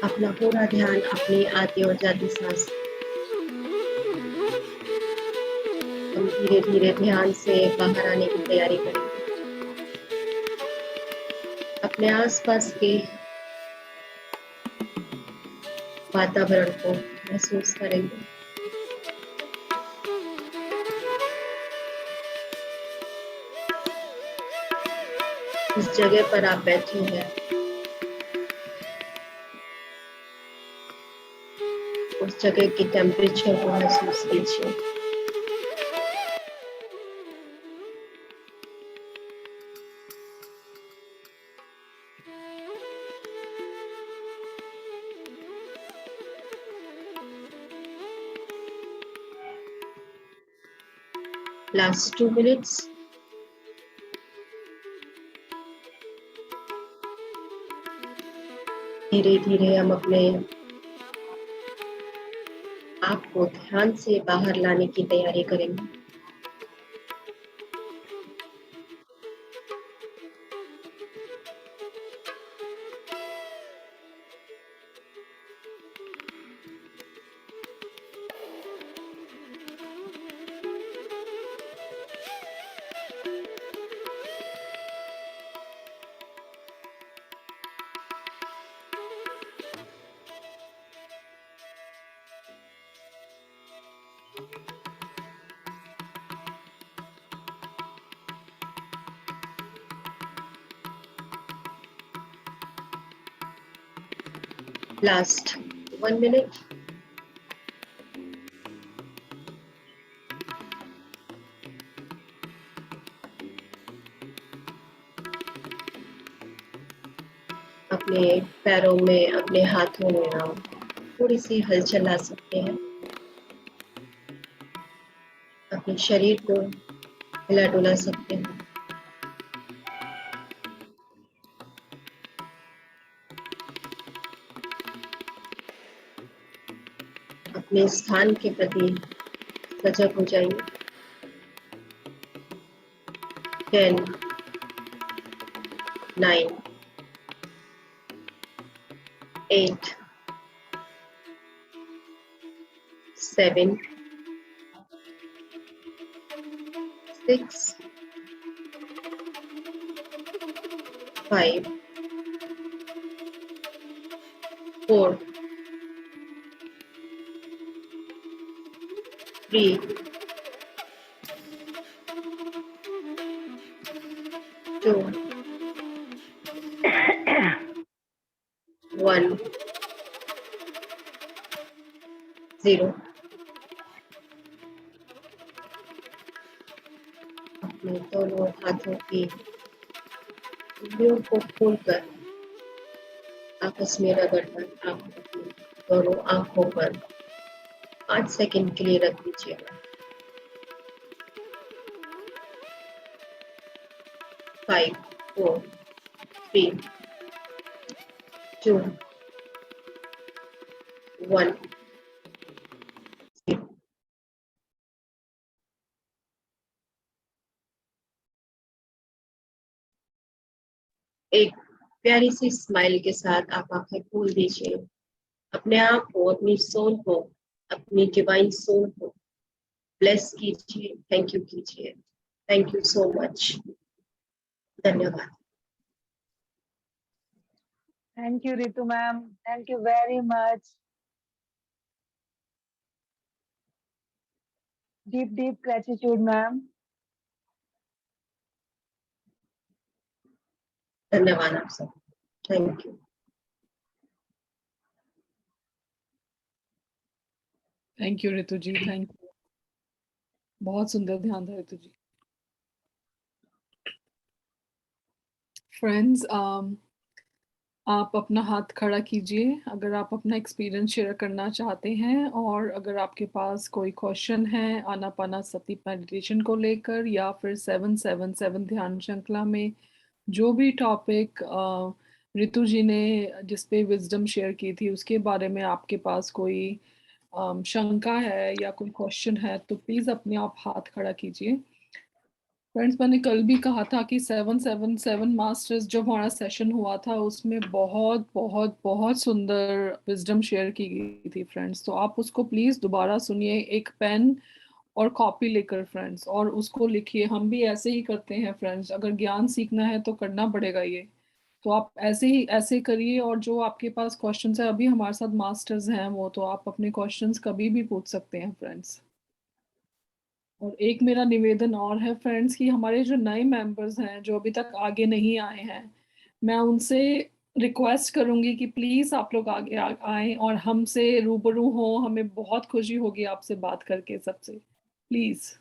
अपना पूरा ध्यान अपनी आती और जाती सांस। हम धीरे धीरे ध्यान से बाहर आने की तैयारी करेंगे। अपने आसपास के वातावरण को महसूस करेंगे। इस जगह पर आप बैठे हैं, उस जगह की टेम्परेचर को महसूस कीजिए। Last 2 minutes. धीरे धीरे हम अपने आप को ध्यान से बाहर लाने की तैयारी करेंगे। Last 1 minute. अपने पैरों में, अपने हाथों में आप थोड़ी सी हलचल ला सकते हैं। अपने शरीर को हिला डुला सकते हैं। अपने स्थान के प्रति सजग हो जाइए। 10, 9, 8, 7, 6, 5, 4, 3, 2, 1, 0। अपने दोनों हाथों की उंगलियों को खोलकर आपस में रगड़कर आप अपनी दोनों आंखों पर 5 सेकंड के लिए रख दीजिएगा। 5, 4, 3, 2, 1, 0। एक प्यारी सी स्माइल के साथ आप आंखें खोल दीजिए। अपने आप को, अपनी सोल को, अपनी डिवाइन सोल को ब्लेस कीजिए। थैंक यू कीजिए। Thank you so much. धन्यवाद। Thank you, Ritu ma'am. Thank you very much. Deep, deep gratitude, ma'am. धन्यवाद आप सब। Thank you. Thank you Ritu ji, thank you. बहुत सुंदर ध्यान था ऋतु जी। फ्रेंड्स, आप अपना हाथ खड़ा कीजिए अगर आप अपना एक्सपीरियंस शेयर करना चाहते हैं, और अगर आपके पास कोई क्वेश्चन है आनापानासति मेडिटेशन को लेकर या फिर 777 ध्यान श्रृंखला में जो भी टॉपिक ऋतु जी ने जिस पे विजडम शेयर की थी उसके बारे में आपके पास कोई शंका है या कोई क्वेश्चन है, तो प्लीज अपने आप हाथ खड़ा कीजिए। फ्रेंड्स, मैंने कल भी कहा था कि 777 मास्टर्स जब हमारा सेशन हुआ था उसमें बहुत बहुत बहुत सुंदर विजडम शेयर की गई थी फ्रेंड्स। तो आप उसको प्लीज दोबारा सुनिए, एक पेन और कॉपी लेकर फ्रेंड्स, और उसको लिखिए। हम भी ऐसे ही करते हैं फ्रेंड्स, अगर ज्ञान सीखना है तो करना पड़ेगा ये। तो आप ऐसे ही ऐसे करिए, और जो आपके पास क्वेश्चंस है, अभी हमारे साथ मास्टर्स हैं वो, तो आप अपने क्वेश्चंस कभी भी पूछ सकते हैं फ्रेंड्स। और एक मेरा निवेदन और है फ्रेंड्स कि हमारे जो नए मेंबर्स हैं जो अभी तक आगे नहीं आए हैं, मैं उनसे रिक्वेस्ट करूंगी कि प्लीज आप लोग आगे आए और हमसे रूबरू हो। हमें बहुत खुशी होगी आपसे बात करके सबसे, please.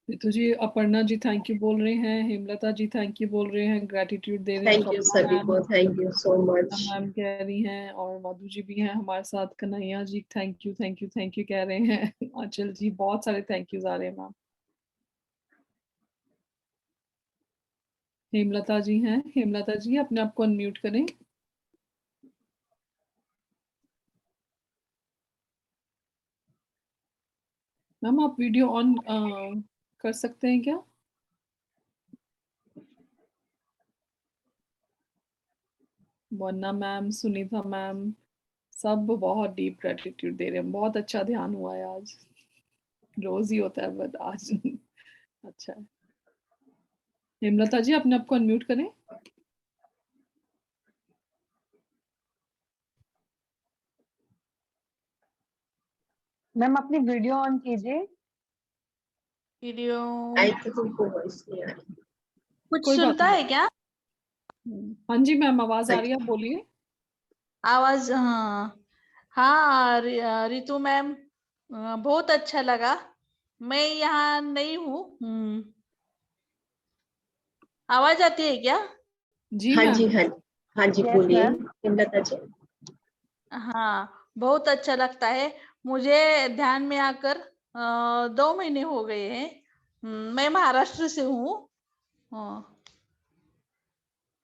Ritu ji, Aparna ji thank you बोल रहे हैं, हेमलता जी थैंक यू बोल रहे हैं, ग्रेटिट्यूड दे रहे हैं, थैंक यू सभी को, thank you so much. Ma'am कह रही हैं, और मधु जी भी हैं हमारे साथ, Kanhaiya ji thank you thank you thank you कह रहे हैं, आंचल जी बहुत सारे थैंक यू आ रहे हैं मैम। हेमलता जी हैं, हेमलता जी अपने आप को अनम्यूट करें। मैम आप वीडियो ऑन कर सकते हैं क्या? वन्ना मैम, सुनीता मैम, सब बहुत डीप ग्रेटिट्यूड दे रहे हैं। बहुत अच्छा ध्यान हुआ है आज, रोज ही होता है बट आज अच्छा है। हेमलता जी अपने आप को अनम्यूट करें। मैम अपनी वीडियो ऑन कीजिए। वीडियो आई थिंक उनको वॉइस नहीं आ रही। कुछ कोई बात सुनता नहीं। है क्या? हाँ जी मैम, आवाज आ रही है, आप बोलिए। आवाज? हाँ हाँ, रितु मैम, बहुत अच्छा लगा। मैं यहाँ नई हूँ। आवाज आती है क्या? जी हाँ मैम। जी, हाँ जी, हाँ जी, यस बोलिए मैम। हेमलता जी। हाँ, बहुत अच्छा लगता है मुझे ध्यान में आकर। 2 महीने हो गए हैं। मैं महाराष्ट्र से हूँ,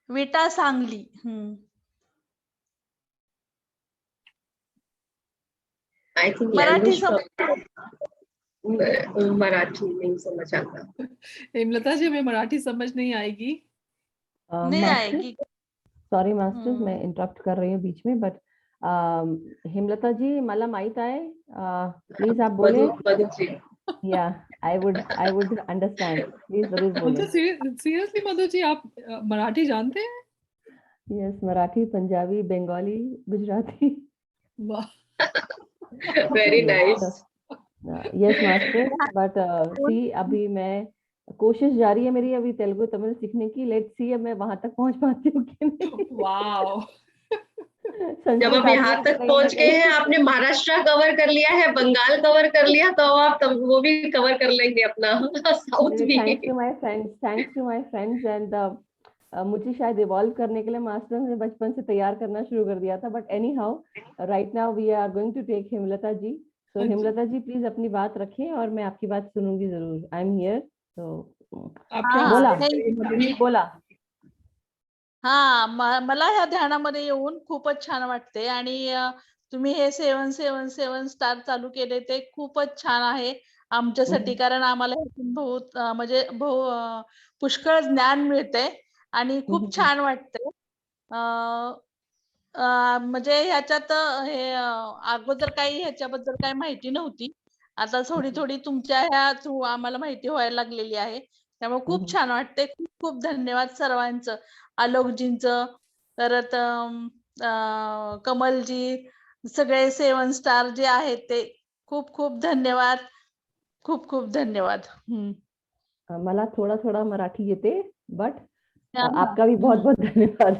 Vita Sangli. I think Marathi language Marathi नहीं समझ आता। हेमलता जी, हमें मराठी समझ नहीं आएगी। नहीं मास्टर, आएगी। सॉरी मास्टर्स, मैं हम्म, इंटरप्ट कर रही हूँ बीच में, बट हेमलता जी मला माहित आहे, प्लीज आप बोले। मधु जी, या आई वुड अंडरस्टैंड, प्लीज जरूर बोले। अच्छा, सीरियसली मधु जी, आप मराठी जानते हैं? यस, मराठी, पंजाबी, बंगाली, गुजराती। वाह। Very nice. Yes master, but see अभी मैं कोशिश जारी है मेरी अभी तेलुगु तमिल सीखने की। लेट्स सी अब मैं वहां तक पहुंच पाती हूँ कि नहीं। वाह। जब संस्कृत आप आती यहाँ है तक कहीं ना पहुंच गए हैं, कहीं। आपने महाराष्ट्र कवर कर लिया है, बंगाल कवर कर लिया, तो आप तब वो भी कवर कर लेंगे अपना साउथ भी। Thanks to my friends, thanks to my friends and मुझे शायद इवॉल्व करने के लिए मास्टर ने बचपन से तैयार करना शुरू कर दिया था, but anyhow right now we are going to take Hemlata ji. So हाँ जी, हेमलता जी प्लीज अपनी बात रखें और मैं आपकी बात सुनूंगी जरूर। I am here. तो आप क्या हाँ, बोला, बोल रहे हैं मधु जी? बोला। हा, मला ह्या ध्यानामध्ये येऊन खूपच छान वाटते आणि तुम्ही हे 777 स्टार चालू केले ते खूपच छान आहे आमच्यासाठी, कारण आम्हाला ह्यातून बहुत म्हणजे पुष्कळ ज्ञान मिळते आणि खूप छान वाटते. म्हणजे ह्याच्यात हे अगोदर काही ह्याच्याबद्दल काही माहिती नव्हती. आता थोडी थोडी तुमच्या ह्या थ्रू आम्हाला माहिती व्हायला लागलेली आहे. त्यामुळे खूप छान वाटते. खूप खूप धन्यवाद सर्वांचं. आलोकजींचं, परत कमलजी, सगळे 7 स्टार जे आहेत ते खूप खूप धन्यवाद. खूप खूप धन्यवाद. मला थोड़ा थोड़ा मराठी येते, बट हां, हां. आपका भी बहुत बहुत धन्यवाद।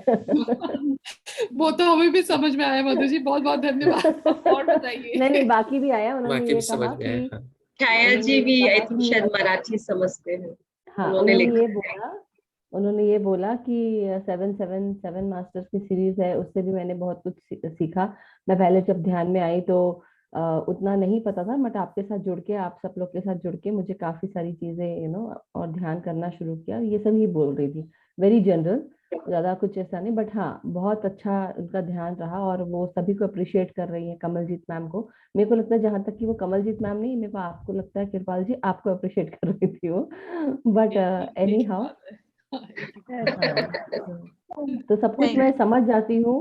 वो तो हमें भी समझ में आया मधु जी, बहुत बहुत धन्यवाद। और बताइए। नहीं नहीं, बाकी भी आया। उन्होंने बाकी ये भी समझ कहा में आया। कि हाँ। छाया जी उन्होंने भी ये आई कहा थिंक कि शायद मराठी समझते हैं। हाँ, उन्होंने उन्होंने ये बोला कि 777 मास्टर्स की सीरीज है, उससे भी मैंने बहुत कुछ सीखा। मैं पहले जब ध्यान में आई तो उतना नहीं पता था, बट आपके साथ जुड़ के, आप सब लोग के साथ जुड़ के मुझे काफी सारी चीजें और ध्यान करना शुरू किया। ये सब ही बोल रही थी, वेरी जनरल। ज्यादा कुछ ऐसा नहीं, बट हाँ बहुत अच्छा उनका ध्यान रहा और वो सभी को अप्रिशिएट कर रही है, कमलजीत मैम को। मेरे को लगता है जहां तक कि वो कमलजीत मैम नहीं, मेरे को आपको लगता है कृपाल जी आपको अप्रिशिएट कर रही थी वो, बट एनी हाउ। तो सब कुछ मैं समझ जाती हूँ,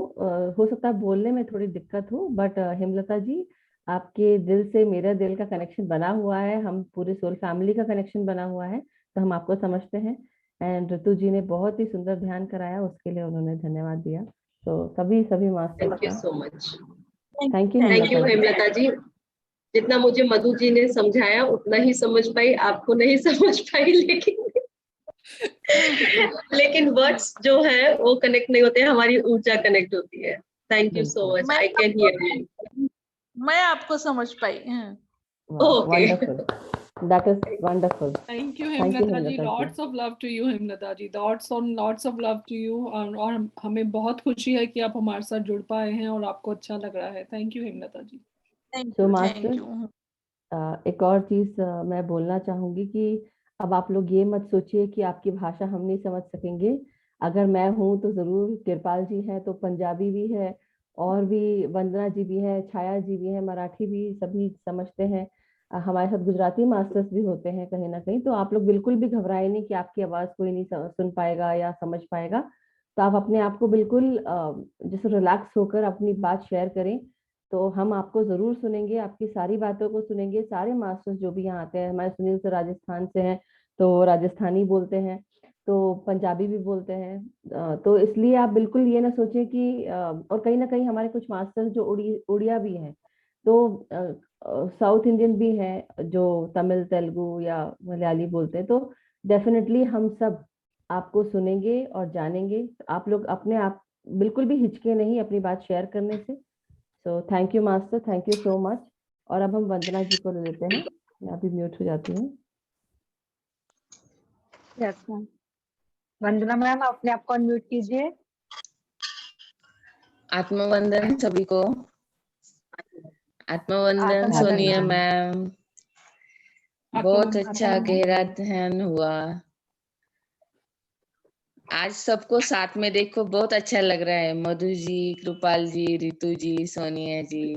हो सकता है बोलने में थोड़ी दिक्कत हो, बट हेमलता जी आपके दिल से मेरा दिल का कनेक्शन बना हुआ है, हम पूरे सोल फैमिली का कनेक्शन बना हुआ है, तो हम आपको समझते हैं। एंड ऋतु जी ने बहुत ही सुंदर ध्यान कराया, उसके लिए उन्होंने धन्यवाद दिया। तो सभी मास्टर्स थैंक यू का so much. Thank you thank you Hemlata ji. Hemlata ji. जितना मुझे मधु जी ने समझाया उतना ही समझ पाई, आपको नहीं समझ पाई, लेकिन वर्ड्स जो है वो कनेक्ट नहीं होते, हमारी ऊर्जा कनेक्ट होती है। Thank you so much, I can hear you. मैं आपको समझ पाई। Okay, wonderful, that is wonderful. Thank you thank you Hemlata ji, Hemlata ji. Lots of love to you Hemlata ji, lots of love to you. और हमें बहुत खुशी है कि आप हमारे साथ जुड़ पाए हैं और आपको अच्छा लग रहा है। Thank you Hemlata ji. Thank so you, master thank you. एक और चीज मैं बोलना चाहूंगी कि अब आप लोग ये मत सोचिए कि आपकी भाषा हम नहीं समझ सकेंगे। अगर मैं हूँ तो जरूर, कृपाल जी है तो पंजाबी भी है, और भी वंदना जी भी है, छाया जी भी है, मराठी भी सभी समझते हैं। हमारे साथ गुजराती मास्टर्स भी होते हैं कहीं ना कहीं, तो आप लोग बिल्कुल भी घबराए नहीं कि आपकी आवाज कोई नहीं सुन पाएगा या समझ पाएगा। तो आप अपने आप को बिल्कुल जैसे रिलैक्स होकर अपनी बात शेयर करें, तो हम आपको जरूर सुनेंगे, आपकी सारी बातों को सुनेंगे। सारे मास्टर्स जो भी यहाँ आते हैं, हमारे सुनील सर राजस्थान से हैं तो राजस्थानी बोलते हैं, तो पंजाबी भी बोलते हैं। तो इसलिए आप बिल्कुल ये ना सोचें कि और कहीं ना कहीं हमारे कुछ मास्टर्स जो उड़िया भी हैं, तो साउथ इंडियन भी हैं जो तमिल तेलुगु या मलयाली बोलते हैं। तो डेफिनेटली हम सब आपको सुनेंगे और जानेंगे। आप लोग अपने आप बिल्कुल भी हिचके नहीं अपनी बात शेयर करने से। सो thank you master, thank you so much. और अब हम वंदना जी को ले लेते हैं, मैं अभी म्यूट हो जाती हूँ। Yes ma'am. वंदना मैम, अपने आप को अनम्यूट कीजिए। आत्मवंदन सभी को। आत्मवंदन आत्मवंदन सोनिया मैम। मैम, बहुत आत्मवंदन। अच्छा गहरा ध्यान हुआ। आज सबको साथ में देखो बहुत अच्छा लग रहा है, मधु जी, कृपाल जी, रितु जी, सोनिया जी,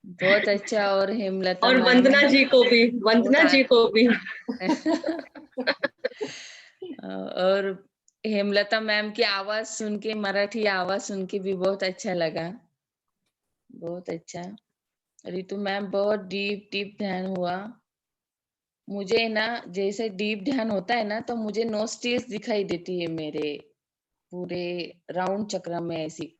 बहुत अच्छा। और हेमलता और मैम, वंदना जी को भी, वंदना जी को भी। और हेमलता मैम की आवाज सुन के, मराठी आवाज सुन के भी बहुत अच्छा लगा, बहुत अच्छा। रितु मैम, बहुत डीप डीप ध्यान हुआ। मुझे ना जैसे डीप ध्यान होता है ना, तो मुझे नोस्ट्रिल्स दिखाई देती है मेरे पूरे राउंड चक्र में, ऐसी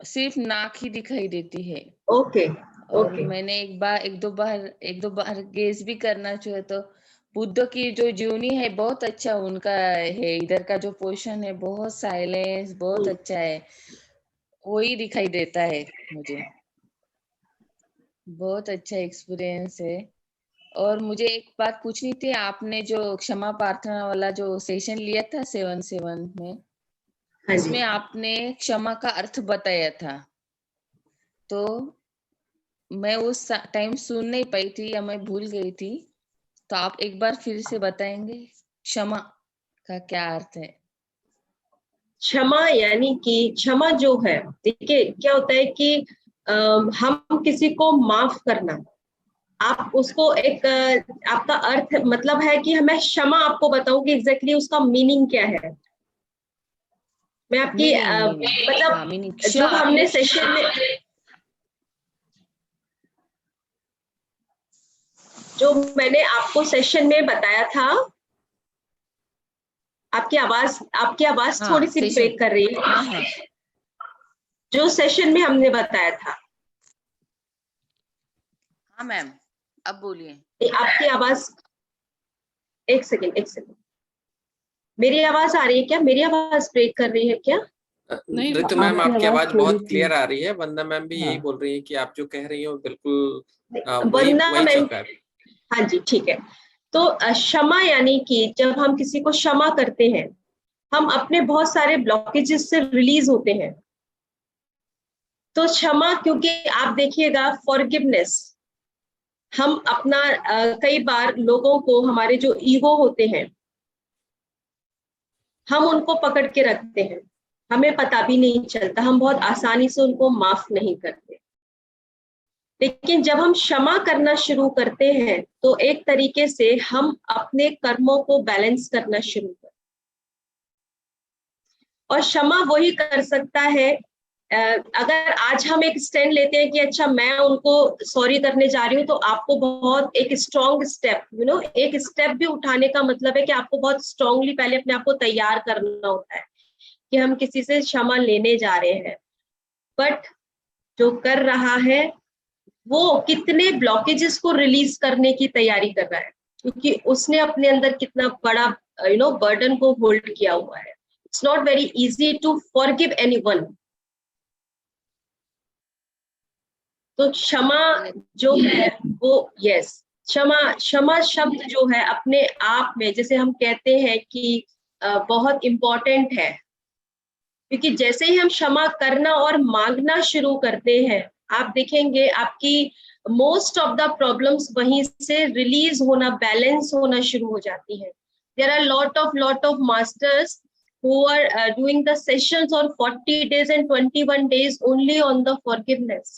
सिर्फ नाक ही दिखाई देती है। ओके और ओके। मैंने एक दो बार गेस भी करना चाहिए, तो बुद्ध की जो जीवनी है बहुत अच्छा उनका है, इधर का जो पोजीशन है बहुत साइलेंस, बहुत अच्छा है, वही दिखाई देता है मुझे। बहुत अच्छा एक्सपीरियंस है। और मुझे एक बात पूछनी थी, आपने जो क्षमा प्रार्थना वाला जो सेशन लिया था 7-7 में, हाँ जी। उसमें आपने क्षमा का अर्थ बताया था, तो मैं उस टाइम सुन नहीं पाई थी या मैं भूल गई थी, तो आप एक बार फिर से बताएंगे क्षमा का क्या अर्थ है? क्षमा यानी कि क्षमा जो है, देखिए क्या होता है कि हम किसी को माफ करना, आप उसको एक आपका अर्थ मतलब है कि मैं क्षमा आपको बताऊं कि एग्जैक्टली उसका मीनिंग क्या है। मैं आपकी मीनिंग, मतलब हाँ, मीनिंग जो हमने सेशन में, जो मैंने आपको सेशन में बताया था, आपकी आवाज हाँ, थोड़ी सी ब्रेक कर रही है। हाँ हाँ जो सेशन में हमने बताया था, हाँ मैम, अब बोलिए। आपकी आवाज, एक सेकेंड, मेरी आवाज आ रही है क्या? मेरी आवाज ब्रेक कर रही है क्या? नहीं, ऋतु मैम, आपकी आवाज थोड़ी बहुत सी, क्लियर आ रही है। वंदना मैम भी यही हाँ। बोल रही है कि आप जो कह रही हो बिल्कुल वंदना वही मैम, चल रहा है। हाँ जी ठीक है। तो क्षमा यानी कि जब हम किसी को क्षमा करते हैं, हम अपने बहुत सारे ब्लॉकेजेस से रिलीज होते हैं। तो क्षमा, क्योंकि आप देखिएगा फॉरगिवनेस, हम अपना कई बार लोगों को, हमारे जो ईगो होते हैं, हम उनको पकड़ के रखते हैं, हमें पता भी नहीं चलता, हम बहुत आसानी से उनको माफ नहीं करते। लेकिन जब हम क्षमा करना शुरू करते हैं तो एक तरीके से हम अपने कर्मों को बैलेंस करना शुरू करते हैं। और क्षमा वही कर सकता है, अगर आज हम एक स्टैंड लेते हैं कि अच्छा मैं उनको सॉरी करने जा रही हूँ, तो आपको बहुत एक स्ट्रॉन्ग स्टेप एक स्टेप भी उठाने का मतलब है कि आपको बहुत स्ट्रांगली पहले अपने आप को तैयार करना होता है कि हम किसी से क्षमा लेने जा रहे हैं। बट जो कर रहा है वो कितने ब्लॉकेजेस को रिलीज करने की तैयारी कर रहा है, क्योंकि उसने अपने अंदर कितना बड़ा बर्डन को होल्ड किया हुआ है। It's not very easy to forgive anyone. तो क्षमा जो है वो क्षमा शब्द जो है अपने आप में, जैसे हम कहते हैं कि बहुत इम्पोर्टेंट है, क्योंकि जैसे ही हम क्षमा करना और मांगना शुरू करते हैं, आप देखेंगे आपकी मोस्ट ऑफ द प्रॉब्लम्स वहीं से रिलीज होना, बैलेंस होना शुरू हो जाती है। There are lot of masters who are doing the sessions on 40 days and 21 days only on the forgiveness.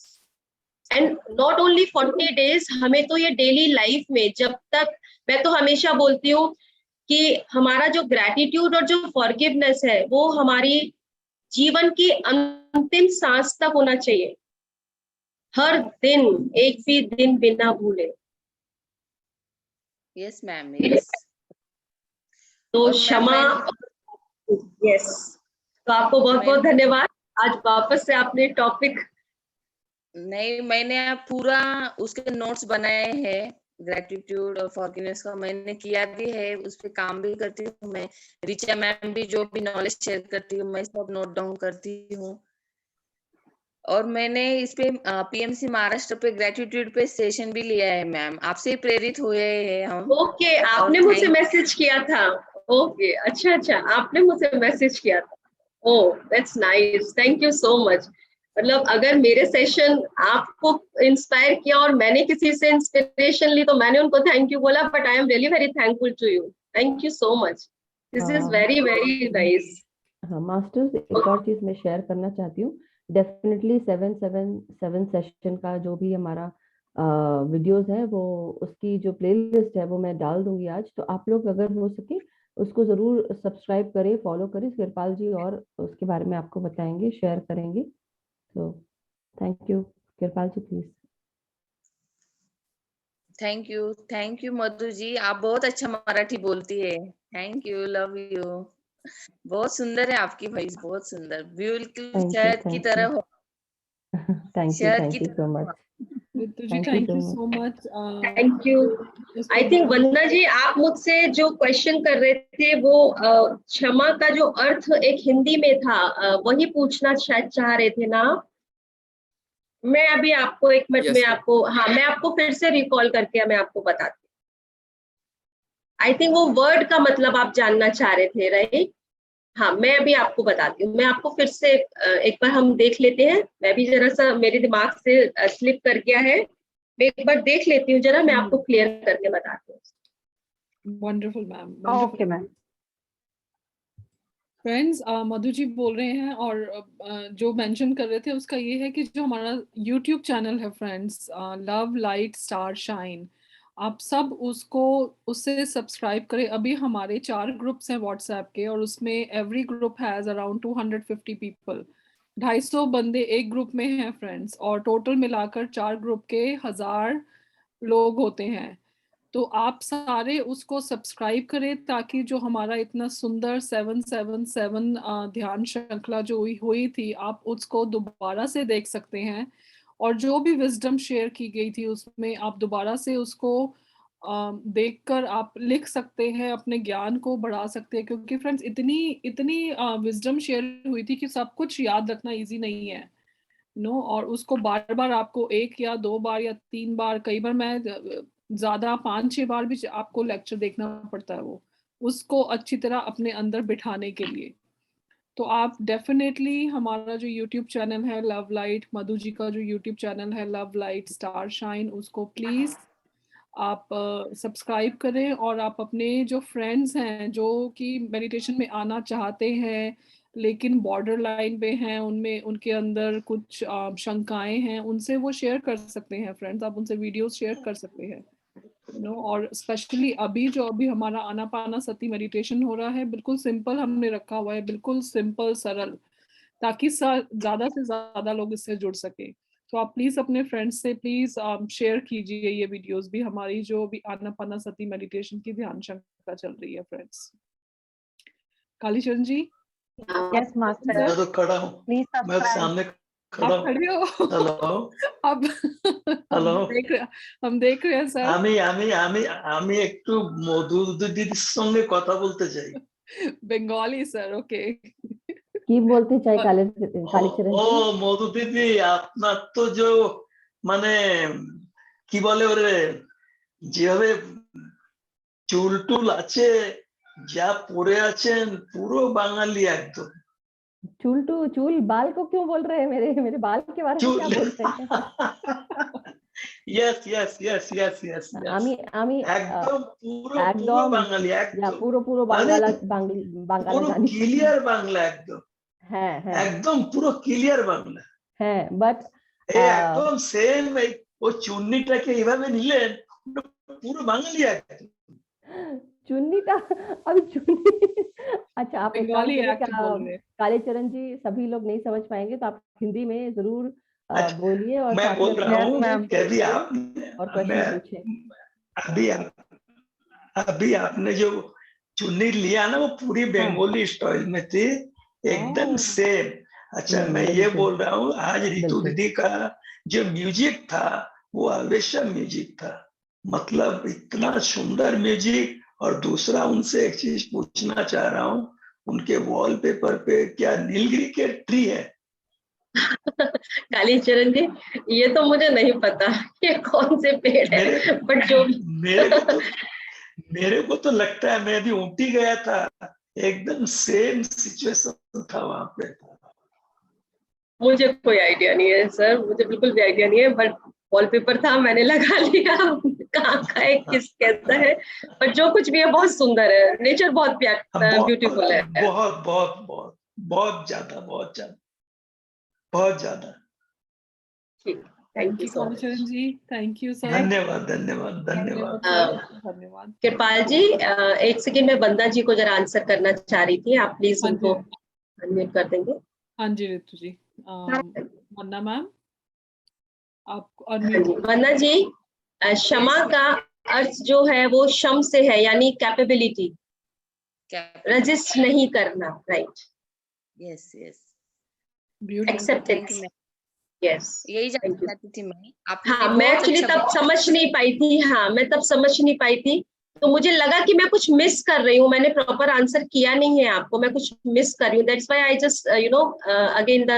And not only 40 days, हमें तो ये डेली लाइफ में, जब तक, मैं तो हमेशा बोलती हूँ कि हमारा जो ग्रैटिट्यूड और जो फॉरगिवनेस है वो हमारी जीवन की अंतिम सांस तक होना चाहिए, हर दिन, एक भी दिन बिना भूले। Yes ma'am, yes. तो क्षमा, यस। तो आपको बहुत बहुत धन्यवाद, आज वापस से आपने टॉपिक। नहीं, मैंने पूरा उसके नोट्स बनाए हैं, ग्रेटिट्यूड और फॉरगिवनेस का मैंने किया भी है, उस पे काम भी करती हूँ मैं। रिचा मैम भी जो भी नॉलेज शेयर करती हूँ मैं सब नोट डाउन करती हूँ। और मैंने इस पे पीएमसी महाराष्ट्र पे ग्रेटिट्यूड पे सेशन भी लिया है मैम, आपसे ही प्रेरित हुए हैं हम। ओके, आपने मुझे मैसेज किया था। ओके, अच्छा, आपने मुझे मैसेज किया था। Oh, that's nice, thank you so much. मतलब अगर मेरे सेशन आपको इंस्पायर किया और मैंने किसी से इंस्पिरेशन ली तो मैंने उनको थैंक यू बोला, but I am really very thankful to you. Thank you so much, this is very very nice. हाँ मास्टर्स, एक और चीज मैं शेयर करना चाहती हूँ। डेफिनेटली 777 सेशन का जो भी हमारा वीडियोस है, वो उसकी जो प्लेलिस्ट है वो मैं डाल दूंगी आज। तो आप लोग अगर हो सके उसको जरूर सब्सक्राइब करें, फॉलो करें। किरपाल जी और उसके बारे में आपको बताएंगे, शेयर करेंगे। तो thank you Kirpal ji, please. Thank you Madhu ji, आप बहुत अच्छा मराठी बोलती है। Thank you, love you. बहुत सुंदर है आपकी वॉइस, बहुत सुंदर, बिल्कुल शहद की तरह हो। Thank you so much Ritu ji, thank you so much. Thank you. I think Vandana ji, आप मुझसे जो क्वेश्चन कर रहे थे वो क्षमा का जो अर्थ एक हिंदी में था, वही पूछना शायद चाह रहे थे ना? मैं अभी आपको एक मिनट में आपको, हाँ, मैं आपको फिर से रिकॉल करके मैं आपको बताती हूँ। आई थिंक वो वर्ड का मतलब आप जानना चाह रहे थे, राइट? हाँ, मैं अभी आपको बताती हूँ। मैं आपको फिर से एक बार हम देख लेते हैं। मैं भी जरा सा, मेरे दिमाग से स्लिप कर गया है, मैं एक बार देख लेती हूँ जरा, मैं आपको क्लियर करके बताती हूँ। Wonderful ma'am. Okay ma'am. Friends, Madhu ji बोल रहे हैं और जो मेंशन कर रहे थे उसका ये है कि जो हमारा यूट्यूब चैनल है friends, love light star shine, आप सब उससे सब्सक्राइब करें। अभी हमारे 4 ग्रुप्स हैं व्हाट्सएप के, और उसमें every group has around 250 people. 250 बंदे एक ग्रुप में हैं फ्रेंड्स, और टोटल मिलाकर 4 ग्रुप के 1000 लोग होते हैं। तो आप सारे उसको सब्सक्राइब करें, ताकि जो हमारा इतना सुंदर 777 ध्यान श्रृंखला जो हुई थी, आप उसको दोबारा से देख सकते हैं। और जो भी विजडम शेयर की गई थी उसमें आप दोबारा से उसको देखकर आप लिख सकते हैं, अपने ज्ञान को बढ़ा सकते हैं। क्योंकि फ्रेंड्स, इतनी विजडम शेयर हुई थी कि सब कुछ याद रखना इजी नहीं है, और उसको बार बार आपको 1 या 2 बार या 3 बार, कई बार मैं ज्यादा 5-6 बार भी आपको लेक्चर देखना पड़ता है वो उसको अच्छी तरह अपने अंदर बिठाने के लिए। तो आप डेफिनेटली हमारा जो यूट्यूब चैनल है लव लाइट, मधु जी का जो यूट्यूब चैनल है लव लाइट स्टार शाइन, उसको प्लीज आप सब्सक्राइब करें और आप अपने जो फ्रेंड्स हैं जो कि मेडिटेशन में आना चाहते हैं लेकिन बॉर्डर लाइन पे हैं, उनमें उनके अंदर कुछ शंकाएं हैं, उनसे वो शेयर कर सकते हैं। फ्रेंड्स, आप उनसे वीडियोस शेयर कर सकते हैं, और स्पेशली अभी हमारा आनापाना सती मेडिटेशन हो रहा है, बिल्कुल सिंपल हमने रखा हुआ है, बिल्कुल सिंपल सरल, ताकि ज्यादा से ज्यादा लोग इससे जुड़ सके। तो आप प्लीज अपने फ्रेंड्स से प्लीज शेयर कीजिए ये वीडियोस भी, हमारी जो भी आनापाना सती मेडिटेशन की ध्यान शंका चल रही है। फ्रेंड्स, कालीचरण जी, यस मास्टर, मैं तो खड़ा हूँ, प्लीज मैं सब्सक्राइब। सामने खड़ा आप हूँ। खड़े हो? हेलो अब हेलो, हम देख रहे हैं सर। আমি আমি আমি আমি একটু মধু দিদির সঙ্গে কথা বলতে চাই। Bengali sir, okay. কি বলতে চাই ও কালীচরণ ও জি? মধু দিদি, আপনার তো যে মানে কি বলে ওরে, যেভাবে চুল টুল আছে, যা পরে আছেন, পুরো বাঙালি একদম। चूल बाल को क्यों बोल रहे हैं? मेरे बाल के बारे में क्या চুল बोल रहे हैं? Yes yes yes yes yes আমি আমি একদম পুরো পুরো একদম বাঙালি, একদম পুরো মানে বাংলা পুরো জানি। ক্লিয়ার বাংলা, একদম হ্যাঁ হ্যাঁ একদম পুরো ক্লিয়ার বাংলা। হ্যাঁ, বাট এই একদম সেম, এই ও চুন্নিটাকে এইভাবে নিলেন, পুরো বাঙালি একদম। चुन्नीटा अभी चुन्नी अच्छा, आप एक काम बंगाली करिए, एक्ट बोल रहे हैं। कालीचरण जी, सभी लोग नहीं समझ पाएंगे तो आप हिंदी में जरूर अच्छा, बोलिए और मैं साथ बोल में रहा Yes, हूँ ma'am. कि अभी और क्वेश्चन पूछे। अभी आपने जो चुन्नी लिया ना, वो पूरी बंगाली स्टाइल में थी, एकदम सेम। अच्छा, मैं ये बिल्कुल बोल रहा हूँ, आज रितु बिल्कुल दीदी का जो म्यूजिक था वो हमेशा म्यूजिक था, मतलब इतना सुंदर म्यूजिक। और दूसरा, उनसे एक चीज पूछना चाह रहा हूँ, उनके वॉलपेपर पे क्या नीलगिरी के ट्री है? कालीचरण जी, ये तो मुझे नहीं पता ये कौन से पेड़ है, मेरे बट जो मेरे को तो लगता है, मैं भी ऊटी गया था, एकदम सेम सिचुएशन था वहां पे। मुझे कोई आइडिया नहीं है सर, मुझे बिल्कुल भी आइडिया नहीं है, बट वॉलपेपर था, मैंने लगा लिया। कहाँ का है, किस कैसा है, पर जो कुछ भी है बहुत सुंदर है, नेचर बहुत ब्यूटीफुल है। बहुत बहुत बहुत बहुत ज्यादा, बहुत ज्यादा, बहुत ज्यादा। Thank you so much. Kalicharan ji, thank you sir. धन्यवाद धन्यवाद धन्यवाद। धन्यवाद। कृपाल जी, एक सेकंड में बंदा जी को जरा आंसर करना चाह रही थी, आप प्लीज हाँ जी, उनको अनम्यूट कर देंगे। हाँ जी रितु जी। वंदना मैम, आप हाँ अनम्यूट। जी, वंदना जी, क्षमा का अर्थ जो है वो क्षम से है, यानी कैपेबिलिटी, रजिस्ट नहीं करना, right? Yes yes, acceptance, yes, यही जानना चाहती थी मैं। आपने हाँ, भी मैं बहुत एक्चुअली अच्छा तब समझ नहीं पाई थी, हाँ मैं तब समझ नहीं पाई थी, तो मुझे लगा कि मैं कुछ मिस कर रही हूँ, मैंने प्रॉपर आंसर किया नहीं है आपको, मैं कुछ मिस कर रही हूँ, that's why I just again the